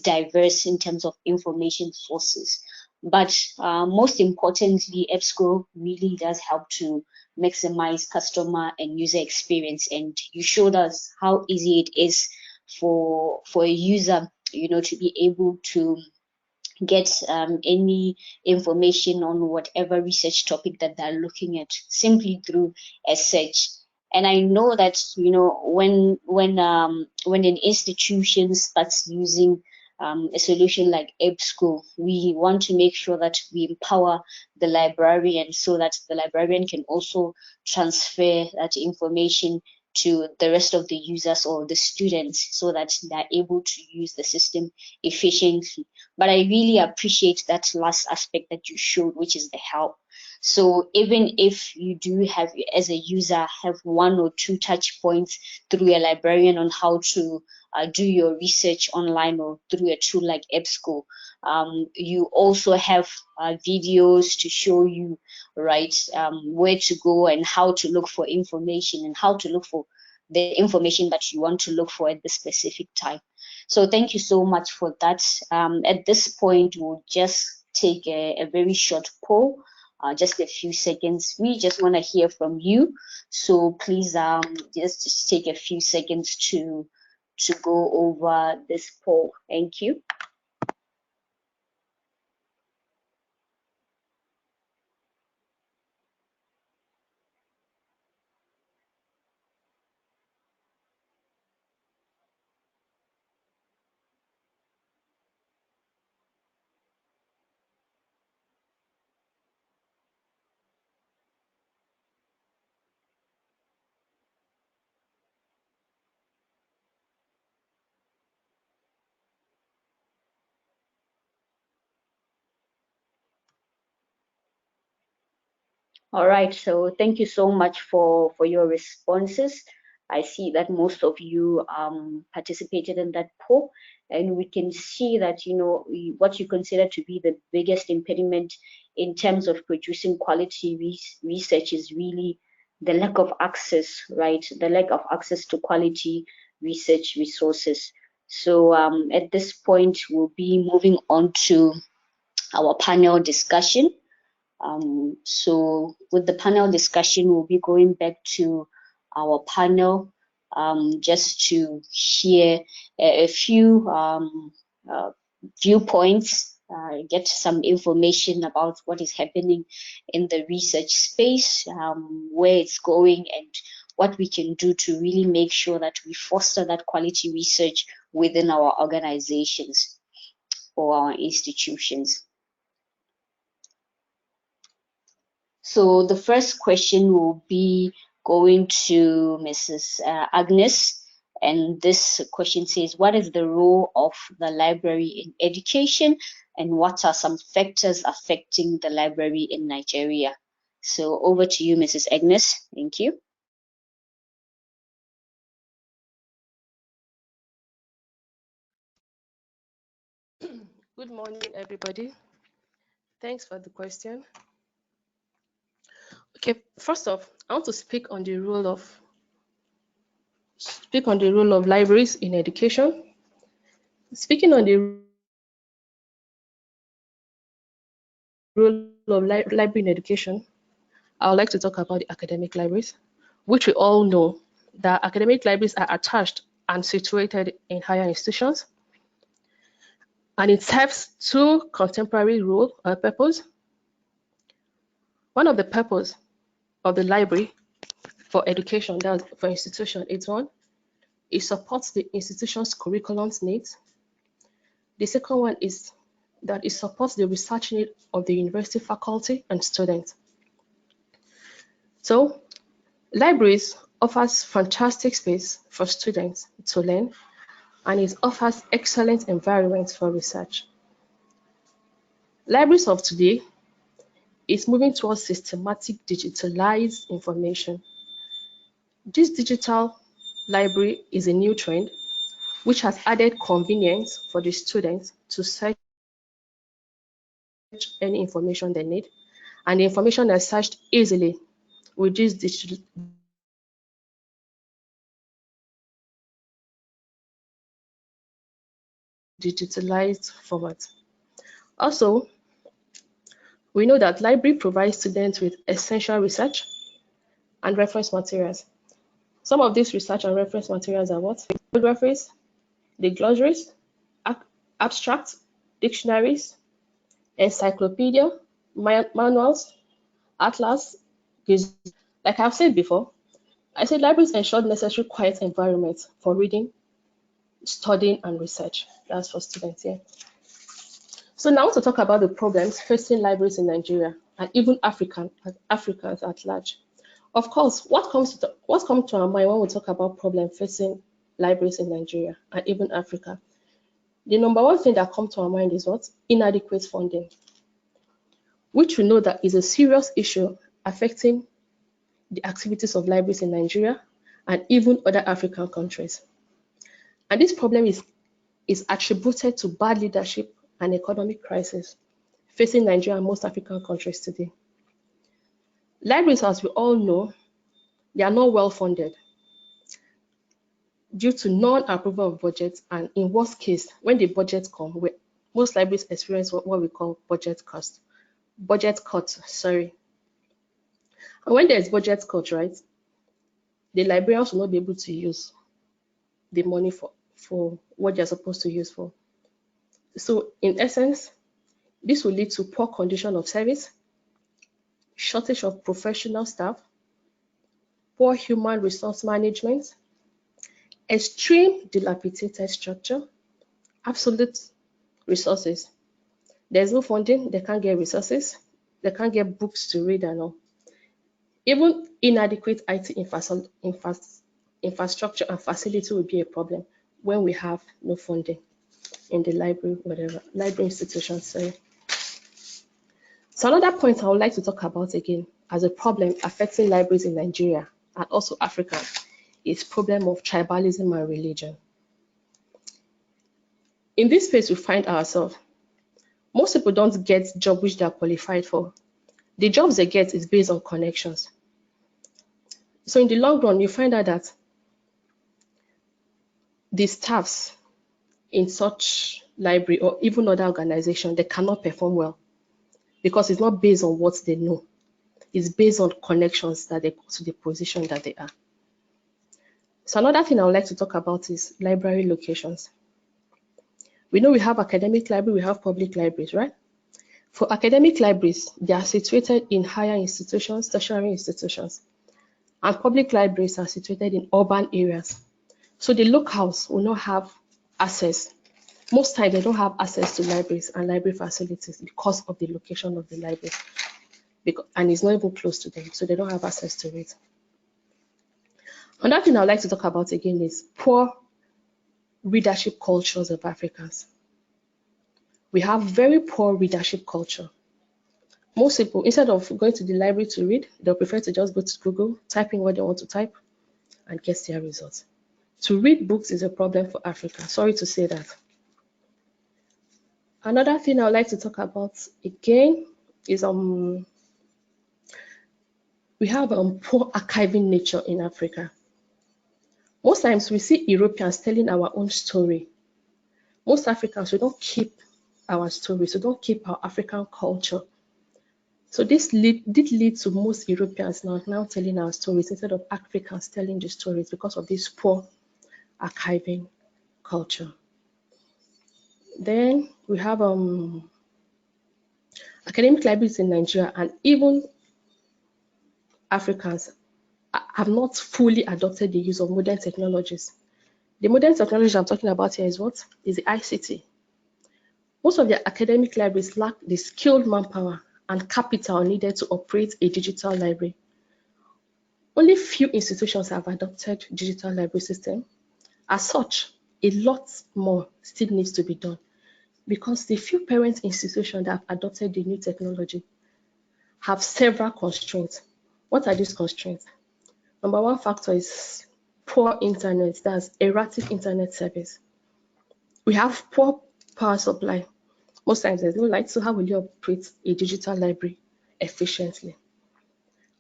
diverse in terms of information sources. But most importantly, EBSCO really does help to maximize customer and user experience. And you showed us how easy it is for a user, to be able to get any information on whatever research topic that they're looking at simply through a search. And I know that, you know, when an institution starts using a solution like EBSCO, we want to make sure that we empower the librarian so that the librarian can also transfer that information to the rest of the users or the students so that they're able to use the system efficiently. But I really appreciate that last aspect that you showed, which is the help. So even if you do have, as a user, have one or two touch points through a librarian on how to do your research online or through a tool like EBSCO, you also have videos to show you, right, where to go and how to look for information and how to look for the information that you want to look for at the specific time. So thank you so much for that. At this point, we'll just take a very short poll. Just a few seconds. We just want to hear from you. So please just take a few seconds to go over this poll. Thank you. All right, so thank you so much for your responses. I see that most of you participated in that poll, and we can see that, you know, what you consider to be the biggest impediment in terms of producing quality research is really the lack of access, right? The lack of access to quality research resources. So at this point, we'll be moving on to our panel discussion. So with the panel discussion, we'll be going back to our panel just to hear a few viewpoints, get some information about what is happening in the research space, where it's going, and what we can do to really make sure that we foster that quality research within our organizations or our institutions. So the first question will be going to Mrs. Agnes, and this question says, what is the role of the library in education, and what are some factors affecting the library in Nigeria? So over to you, Mrs. Agnes. Thank you. Good morning, everybody. Thanks for the question. Okay, first off, I want to speak on the role of libraries in education. Speaking on the role of library in education, I would like to talk about the academic libraries, which we all know that academic libraries are attached and situated in higher institutions, and it serves two contemporary roles or purpose. One of the purpose of the library for education, that's for institution, it's one, it supports the institution's curriculum needs. The second one is that it supports the research need of the university faculty and students. So libraries offers fantastic space for students to learn, and it offers excellent environments for research. Libraries of today is moving towards systematic digitalized information. This digital library is a new trend which has added convenience for the students to search any information they need, and the information is searched easily with this digitalized format. Also, we know that library provides students with essential research and reference materials. Some of these research and reference materials are what? Bibliographies, the glossaries, abstracts, dictionaries, encyclopedia, manuals, atlas. Like I've said before, I said libraries ensure necessary quiet environments for reading, studying, and research. That's for students here. So now I want to talk about the problems facing libraries in Nigeria and even Africans at large. Of course, what comes to our mind when we talk about problems facing libraries in Nigeria and even Africa? The number one thing that comes to our mind is what? Inadequate funding, which we know that is a serious issue affecting the activities of libraries in Nigeria and even other African countries. And this problem is attributed to bad leadership and economic crisis facing Nigeria and most African countries today. Libraries, as we all know, they are not well funded due to non-approval of budgets, and in worst case, when the budgets come, most libraries experience what we call budget cuts. And when there's budget cut, right, the librarians will not be able to use the money for what they're supposed to use for. So in essence, this will lead to poor condition of service, shortage of professional staff, poor human resource management, extreme dilapidated structure, absolute resources. There's no funding, they can't get resources, they can't get books to read and all. Even inadequate IT infrastructure and facility will be a problem when we have no funding in the library, library institutions, sorry. So another point I would like to talk about again as a problem affecting libraries in Nigeria and also Africa is problem of tribalism and religion. In this space we find ourselves, most people don't get job which they are qualified for. The jobs they get is based on connections. So in the long run, you find out that the staffs in such library or even other organization, they cannot perform well because it's not based on what they know. It's based on connections that they go to the position that they are. So another thing I would like to talk about is library locations. We know we have academic library, we have public libraries, right? For academic libraries, they are situated in higher institutions, tertiary institutions, and public libraries are situated in urban areas. So the locals will not have access. Most times they don't have access to libraries and library facilities because of the location of the library, and it's not even close to them, so they don't have access to it. Another thing I'd like to talk about again is poor readership cultures of Africans. We have very poor readership culture. Most people, instead of going to the library to read, they'll prefer to just go to Google, type in what they want to type, and get their results. To read books is a problem for Africa. Sorry to say that. Another thing I would like to talk about again is we have poor archiving nature in Africa. Most times we see Europeans telling our own story. Most Africans, we don't keep our stories, we don't keep our African culture. So this did lead to most Europeans now telling our stories instead of Africans telling the stories because of this poor archiving culture. Then we have academic libraries in Nigeria and even Africans have not fully adopted the use of modern technologies. The modern technology I'm talking about here is what? Is the ICT. Most of the academic libraries lack the skilled manpower and capital needed to operate a digital library. Only few institutions have adopted digital library system. As such, a lot more still needs to be done because the few parent institutions that have adopted the new technology have several constraints. What are these constraints? Number one factor is poor internet, that's erratic internet service. We have poor power supply. Most times there's no light, so how will you operate a digital library efficiently?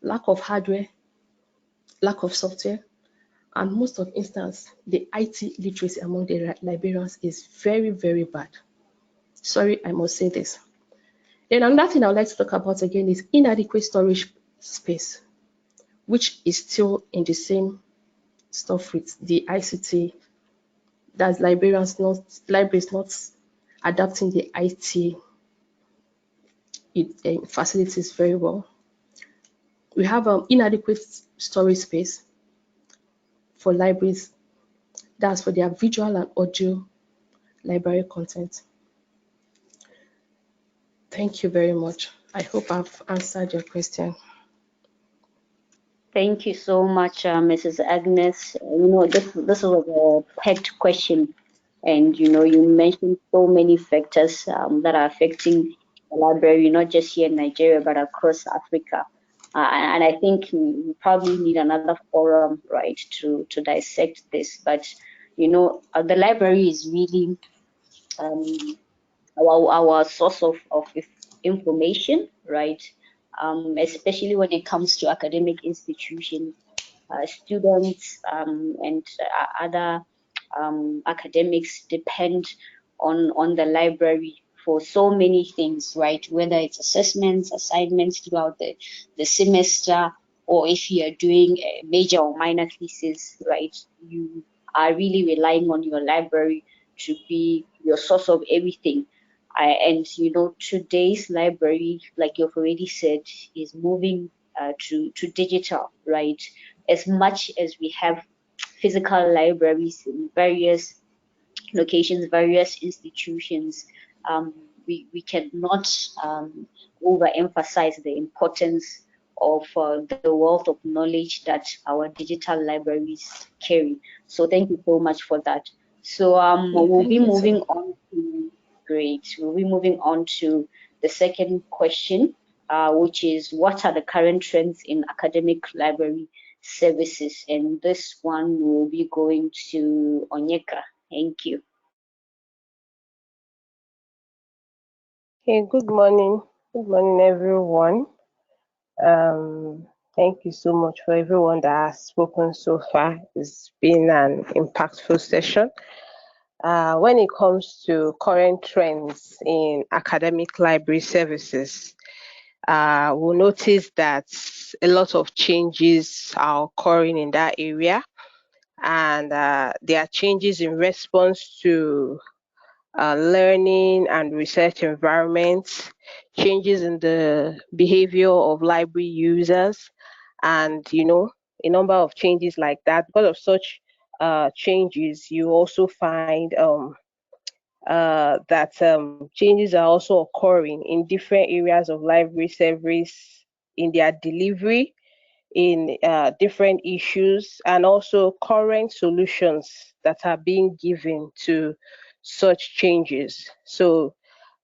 Lack of hardware, lack of software, and most of instance, the IT literacy among the librarians is very, very bad. Sorry, I must say this. Then another thing I would like to talk about again is inadequate storage space, which is still in the same stuff with the ICT. That's libraries not adapting the IT facilities very well. We have inadequate storage space, for libraries, that's for their visual and audio library content. Thank you very much. I hope I've answered your question. Thank you so much, Mrs. Agnes. This was a packed question, and you mentioned so many factors that are affecting the library, not just here in Nigeria but across Africa. And I think we probably need another forum, right, to dissect this. But the library is really our source of information, right? Especially when it comes to academic institutions, students and other academics depend on the library for so many things, right? Whether it's assessments, assignments throughout the semester, or if you are doing a major or minor thesis, right? You are really relying on your library to be your source of everything. And today's library, like you've already said, is moving to digital, right? As much as we have physical libraries in various locations, various institutions, we cannot overemphasize the importance of the wealth of knowledge that our digital libraries carry. So thank you so much for that. So we'll be moving on to great. We'll be moving on to the second question, which is what are the current trends in academic library services? And this one will be going to Onyeka. Thank you. Hey, good morning. Good morning, everyone. Thank you so much for everyone that has spoken so far. It's been an impactful session. When it comes to current trends in academic library services, we'll notice that a lot of changes are occurring in that area, and there are changes in response to learning and research environments, changes in the behavior of library users, and a number of changes like that. Because of such changes, you also find that changes are also occurring in different areas of library service, in their delivery, in different issues, and also current solutions that are being given to such changes. So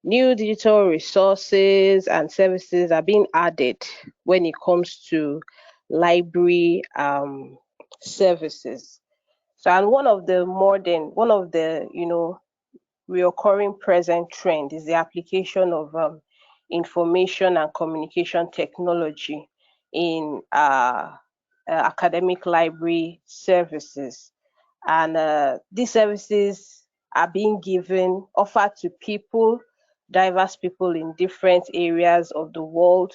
new digital resources and services are being added when it comes to library services. So, and one of the reoccurring present trend is the application of information and communication technology in academic library services. And these services are being offered to diverse people in different areas of the world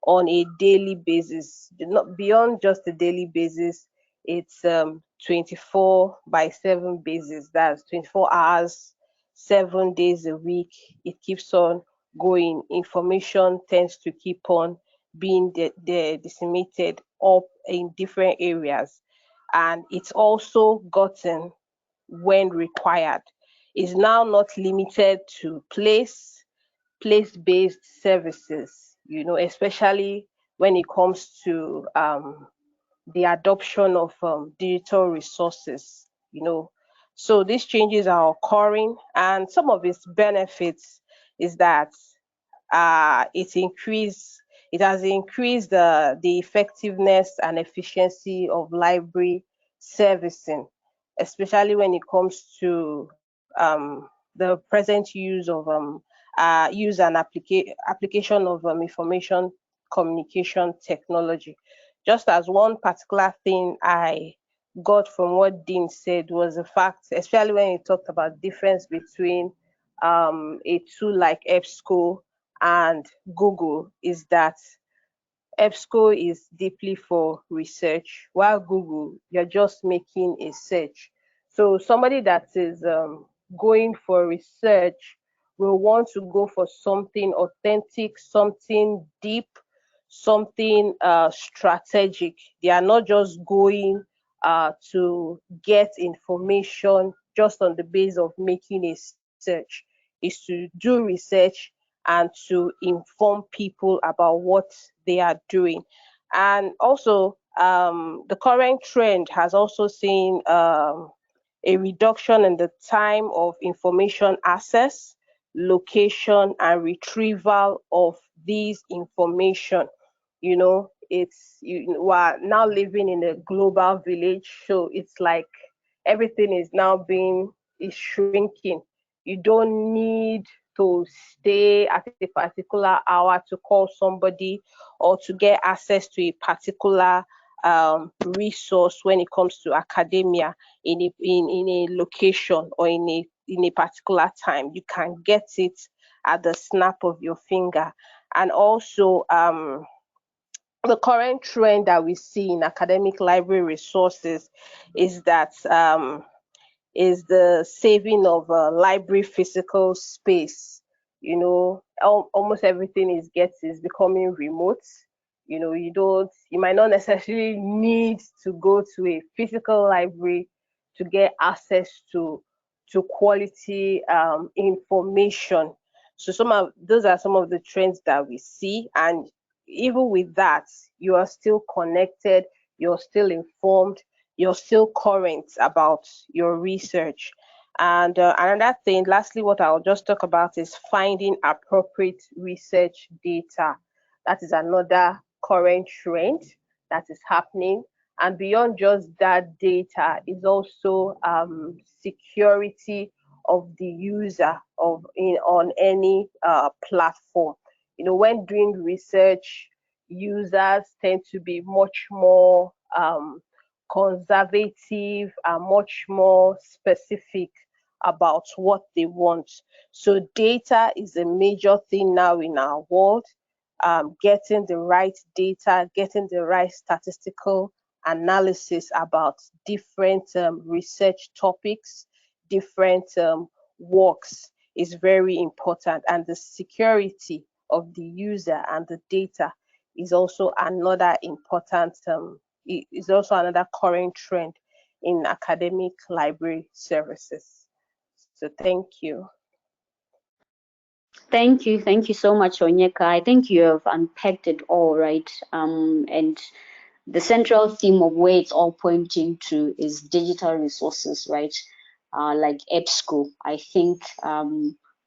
on a daily basis. Not beyond just a daily basis, it's 24/7 basis. That's 24 hours, 7 days a week. It keeps on going. Information tends to keep on being disseminated up in different areas, and it's also gotten when required. Is now not limited to place-based services, especially when it comes to the adoption of digital resources. So these changes are occurring, and some of its benefits is that it has increased the effectiveness and efficiency of library servicing, especially when it comes to the present use of application of information communication technology. Just as one particular thing I got from what Dean said was the fact, especially when he talked about difference between a tool like EBSCO and Google, is that EBSCO is deeply for research, while Google, you're just making a search. So somebody that is going for research will want to go for something authentic, something deep, something strategic. They are not just going to get information just on the basis of making a search. Is to do research and to inform people about what they are doing. And also, the current trend has also seen a reduction in the time of information access, location, and retrieval of these information. You know, we're now living in a global village, so it's like everything is now is shrinking. You don't need to stay at a particular hour to call somebody or to get access to a particular resource when it comes to academia in a location or in a particular time. You can get it at the snap of your finger. And also, the current trend that we see in academic library resources is that is the saving of library physical space. You know, almost everything is becoming remote. You know, you might not necessarily need to go to a physical library to get access to quality information. So those are some of the trends that we see, and even with that, you are still connected, you're still informed, you're still current about your research. And another thing, lastly, what I'll just talk about is finding appropriate research data. That is another current trend that is happening. And beyond just that data is also security of the user on any platform. You know, when doing research, users tend to be much more conservative and much more specific about what they want. So data is a major thing now in our world. Getting the right data, getting the right statistical analysis about different research topics, different works is very important, and the security of the user and the data is also another important is also another current trend in academic library services. So thank you. Thank you so much, Onyeka. I think you have unpacked it all, right? And the central theme of where it's all pointing to is digital resources, right? Like EBSCO. I think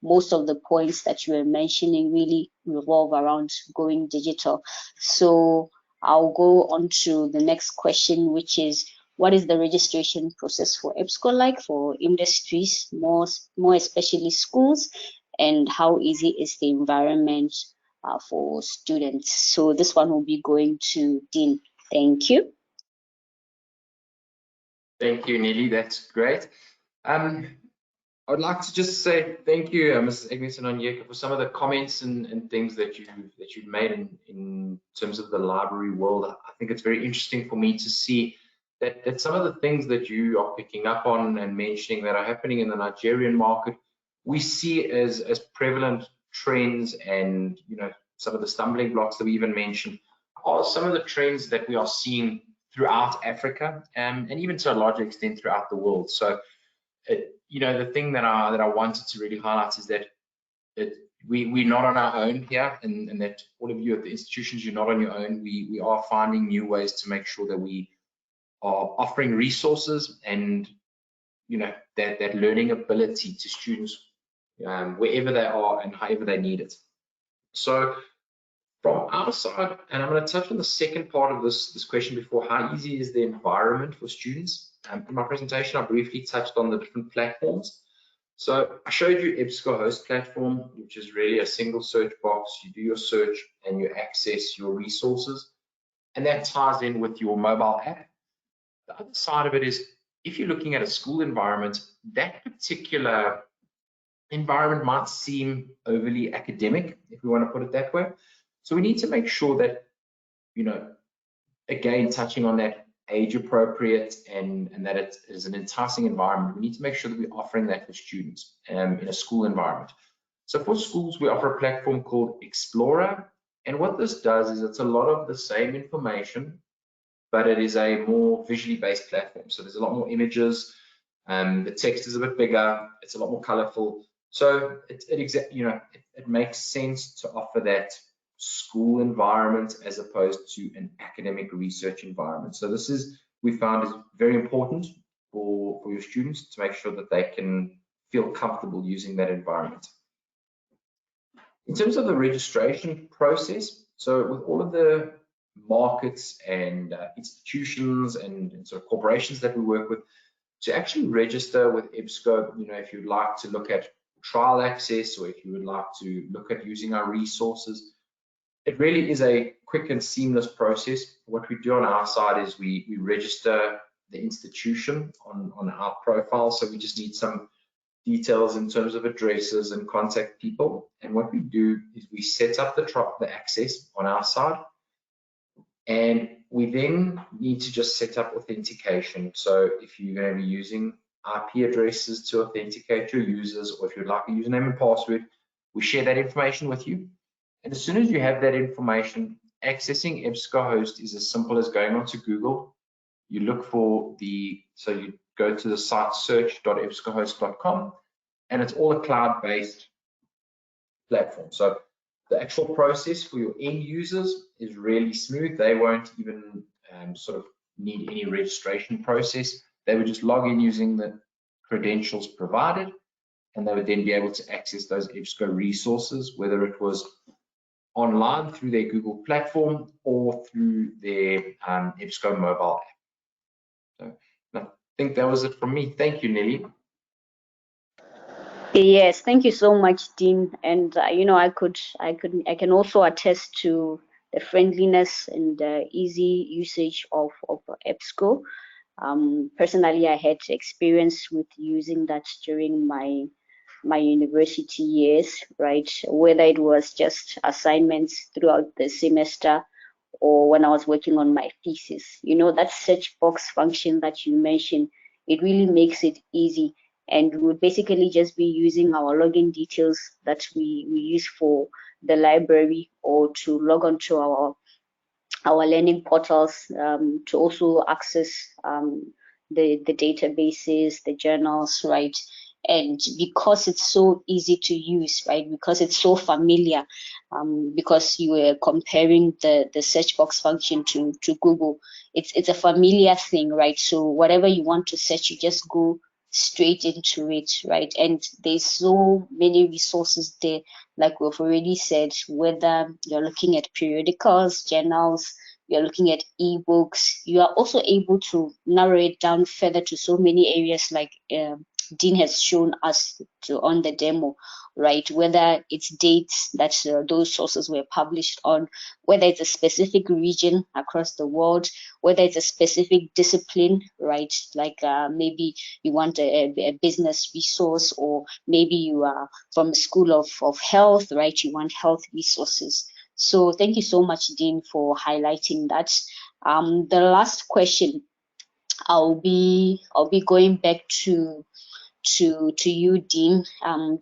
most of the points that you were mentioning really revolve around going digital. So I'll go on to the next question, which is, what is the registration process for EBSCO like for industries, more especially schools, and how easy is the environment for students? So this one will be going to Dean. Thank you. Thank you, Nelly. That's great. I would like to just say thank you, Mrs. Eglinton Onyeka, for some of the comments and things that you've made in terms of the library world. I think it's very interesting for me to see that some of the things that you are picking up on and mentioning that are happening in the Nigerian market, we see as prevalent trends, and some of the stumbling blocks that we even mentioned are some of the trends that we are seeing throughout Africa, and even to a larger extent throughout the world. So the thing that I wanted to really highlight is that we're not on our own here, and that all of you at the institutions, you're not on your own. We are finding new ways to make sure that we are offering resources and that learning ability to students wherever they are and however they need it. So from our side, and I'm going to touch on the second part of this question before, how easy is the environment for students? In my presentation, I briefly touched on the different platforms. So I showed you EBSCO host platform, which is really a single search box. You do your search and you access your resources, and that ties in with your mobile app. The other side of it is, if you're looking at a school environment, that particular environment might seem overly academic, if we want to put it that way. So we need to make sure that, again, touching on that age appropriate and that it is an enticing environment, we need to make sure that we're offering that for students in a school environment. So for schools, we offer a platform called Explorer. And what this does is it's a lot of the same information, but it is a more visually based platform. So there's a lot more images, the text is a bit bigger, it's a lot more colorful. So it makes sense to offer that school environment as opposed to an academic research environment. So this is, we found, is very important for your students to make sure that they can feel comfortable using that environment. In terms of the registration process, so with all of the markets and institutions and sort of corporations that we work with, to actually register with EBSCO, if you'd like to look at trial access, or if you would like to look at using our resources, it really is a quick and seamless process. What we do on our side is we register the institution on our profile, so we just need some details in terms of addresses and contact people. And what we do is we set up the access on our side, and we then need to just set up authentication. So if you're going to be using IP addresses to authenticate your users, or if you'd like a username and password, we share that information with you. And as soon as you have that information, accessing EBSCOhost is as simple as going onto Google. You look for so you go to the site search.ebscohost.com, and it's all a cloud-based platform. So the actual process for your end users is really smooth. They won't even sort of need any registration process. They would just log in using the credentials provided, and they would then be able to access those EBSCO resources, whether it was online through their Google platform or through their EBSCO mobile app. So I think that was it from me. Thank you, Nelly. Yes, thank you so much, Dean. And I can also attest to the friendliness and easy usage of EBSCO. Personally, I had experience with using that during my university years, right? Whether it was just assignments throughout the semester or when I was working on my thesis. That search box function that you mentioned, it really makes it easy. And we'll basically just be using our login details that we use for the library, or to log on to our learning portals, to also access the databases, the journals, right? And because it's so easy to use, right? Because it's so familiar, because you were comparing the search box function to Google, it's a familiar thing, right? So whatever you want to search, you just go straight into it, right? And there's so many resources there, like we've already said, whether you're looking at periodicals, journals, you're looking at ebooks, you are also able to narrow it down further to so many areas, like Dean has shown us on the demo, right? Whether it's dates that those sources were published on, whether it's a specific region across the world, whether it's a specific discipline, right? Like maybe you want a business resource, or maybe you are from a school of health, right? You want health resources. So thank you so much, Dean, for highlighting that. The last question, I'll be going back to you, Dean,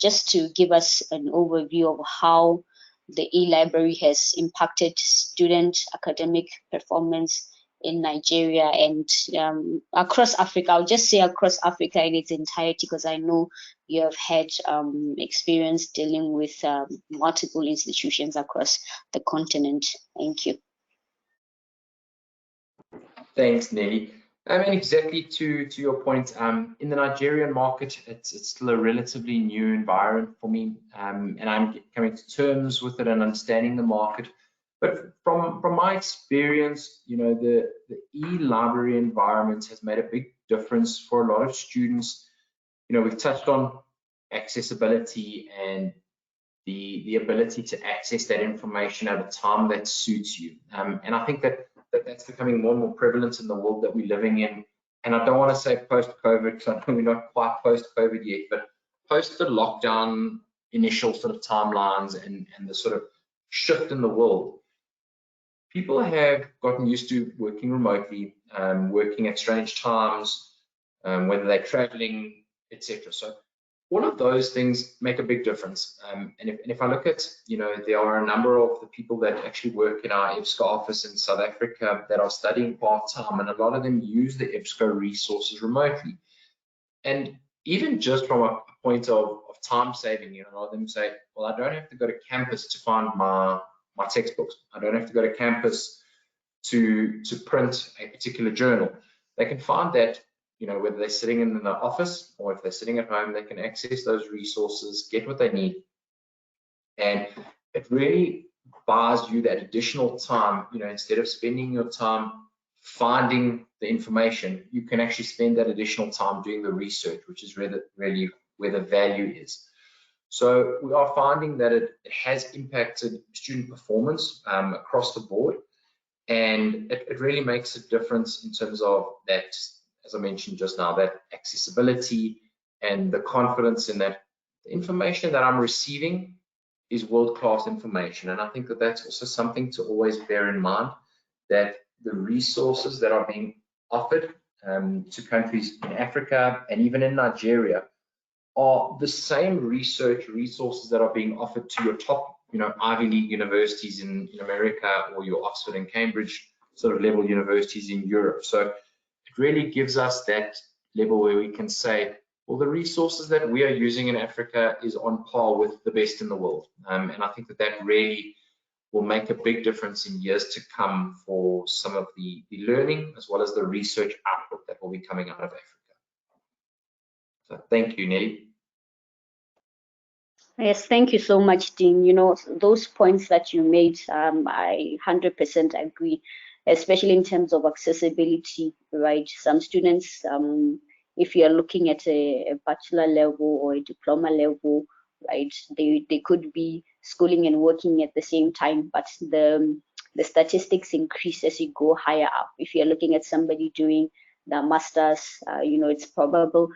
just to give us an overview of how the e-library has impacted student academic performance in Nigeria and across Africa. I'll just say across Africa in its entirety, because I know you have had experience dealing with multiple institutions across the continent. Thank you. Thanks, Nelly. Exactly to your point, in the Nigerian market, it's still a relatively new environment for me, and I'm coming to terms with it and understanding the market. But from my experience, the e-library environment has made a big difference for a lot of students. We've touched on accessibility and the ability to access that information at a time that suits you, and I think that's becoming more and more prevalent in the world that we're living in. And I don't want to say post-COVID, because I know we're not quite post-COVID yet, but post the lockdown initial sort of timelines and the sort of shift in the world, people have gotten used to working remotely, working at strange times, whether they're traveling, etc. So all of those things make a big difference. And if I look at, there are a number of the people that actually work in our EBSCO office in South Africa that are studying part-time, and a lot of them use the EBSCO resources remotely. And even just from a point of time saving, a lot of them say, well, I don't have to go to campus to find my textbooks. I don't have to go to campus to print a particular journal. They can find that, whether they're sitting in the office or if they're sitting at home, they can access those resources, get what they need. And it really buys you that additional time, instead of spending your time finding the information, you can actually spend that additional time doing the research, which is really where the value is. So we are finding that it has impacted student performance across the board, and it really makes a difference in terms of that, as I mentioned just now, that accessibility and the confidence in that the information that I'm receiving is world-class information. And I think that that's also something to always bear in mind, that the resources that are being offered to countries in Africa and even in Nigeria are the same research resources that are being offered to your top, Ivy League universities in America, or your Oxford and Cambridge sort of level universities in Europe. So it really gives us that level where we can say, well, the resources that we are using in Africa is on par with the best in the world. And I think that really will make a big difference in years to come for some of the learning as well as the research output that will be coming out of Africa. So thank you, Nelly. Yes, thank you so much, Dean. Those points that you made, I 100% agree, especially in terms of accessibility, right? Some students, if you're looking at a bachelor level or a diploma level, right, they could be schooling and working at the same time, but the statistics increase as you go higher up. If you're looking at somebody doing the masters, it's probable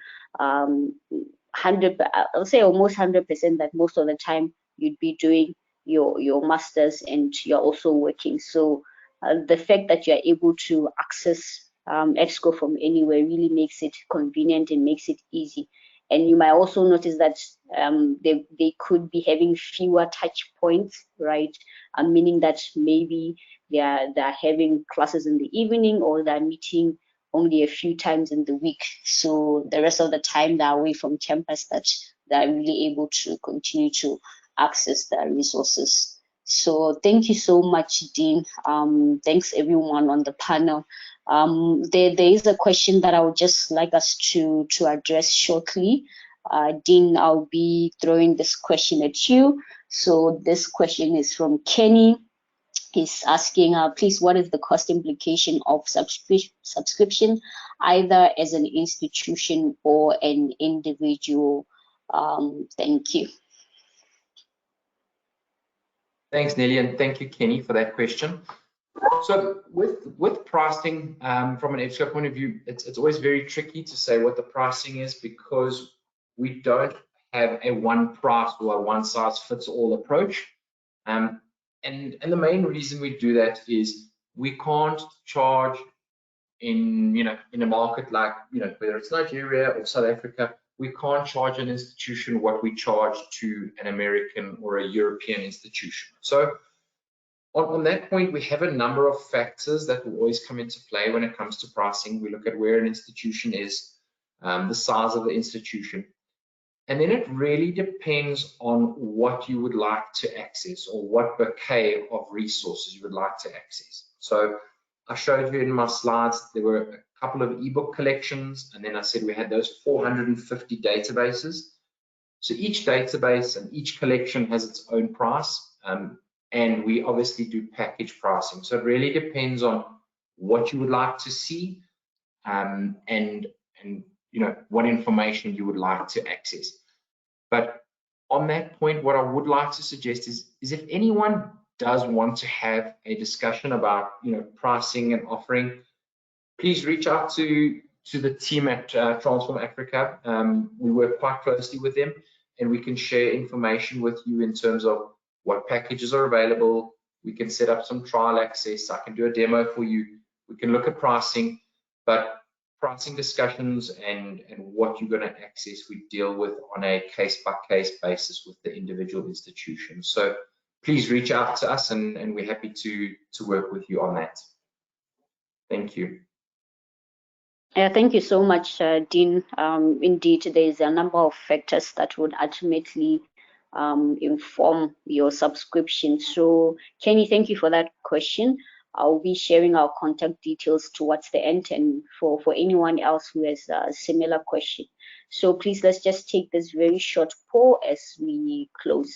I'll say almost 100% that most of the time you'd be doing your masters and you're also working. So the fact that you're able to access EBSCO from anywhere really makes it convenient and makes it easy. And you might also notice that they could be having fewer touch points, right? Meaning that maybe they're having classes in the evening, or they're meeting only a few times in the week. So the rest of the time they're away from campus, that they're really able to continue to access the resources. So thank you so much, Dean. Thanks everyone on the panel. There is a question that I would just like us to address shortly. Dean, I'll be throwing this question at you. So this question is from Kenny. He's asking, please, what is the cost implication of subscription, either as an institution or an individual? Thank you. Thanks, Nelly, and thank you, Kenny, for that question. So with pricing, from an EBSCO point of view, it's always very tricky to say what the pricing is, because we don't have a one price or a one size fits all approach. And the main reason we do that is we can't charge in a market like whether it's Nigeria or South Africa, we can't charge an institution what we charge to an American or a European institution. So on that point, we have a number of factors that will always come into play when it comes to pricing. We look at where an institution is, the size of the institution. And then it really depends on what you would like to access, or what bouquet of resources you would like to access. So I showed you in my slides, there were a couple of ebook collections, and then I said we had those 450 databases. So each database and each collection has its own price, and we obviously do package pricing. So it really depends on what you would like to see, and what information you would like to access. But on that point, what I would like to suggest is if anyone does want to have a discussion about pricing and offering, please reach out to the team at Transform Africa. We work quite closely with them, and we can share information with you in terms of what packages are available. We can set up some trial access. I can do a demo for you. We can look at pricing, but pricing discussions and what you're going to access, we deal with on a case-by-case basis with the individual institution. So please reach out to us, and we're happy to work with you on that. Thank you. Thank you so much, Dean. Indeed, there is a number of factors that would ultimately inform your subscription. So, Kenny, thank you for that question. I'll be sharing our contact details towards the end, and for anyone else who has a similar question. So please, let's just take this very short poll as we close.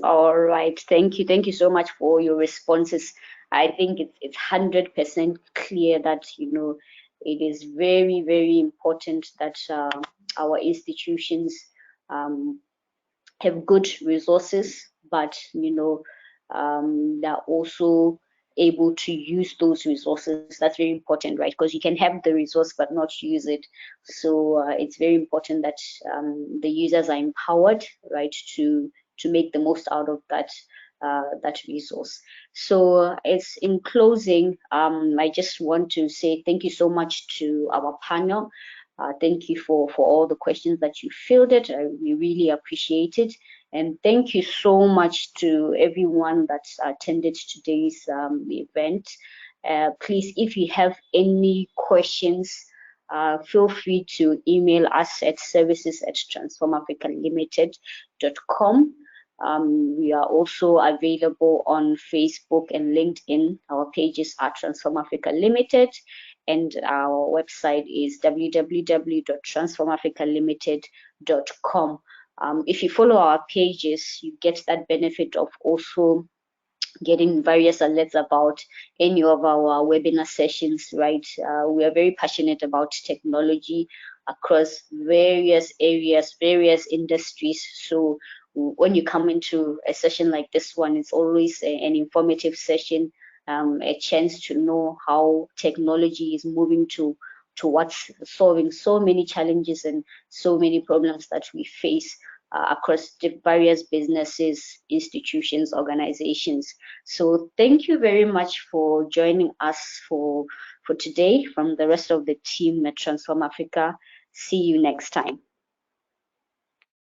All right, thank you so much for your responses. I think it's 100% clear that it is very important that our institutions have good resources, but they're also able to use those resources. That's very important, right? Because you can have the resource but not use it. So it's very important that the users are empowered, right, to make the most out of that resource. So it's in closing, I just want to say thank you so much to our panel. Thank you for all the questions that you fielded. We really appreciate it. And thank you so much to everyone that attended today's event. Please, if you have any questions, feel free to email us at services@transformafricalimited.com. We are also available on Facebook and LinkedIn. Our pages are Transform Africa Limited, and our website is www.transformafricalimited.com. If you follow our pages, you get that benefit of also getting various alerts about any of our webinar sessions, right? We are very passionate about technology across various areas, various industries. So when you come into a session like this one, it's always an informative session, a chance to know how technology is moving towards solving so many challenges and so many problems that we face across the various businesses, institutions, organizations. So thank you very much for joining us for today. From the rest of the team at Transform Africa, see you next time.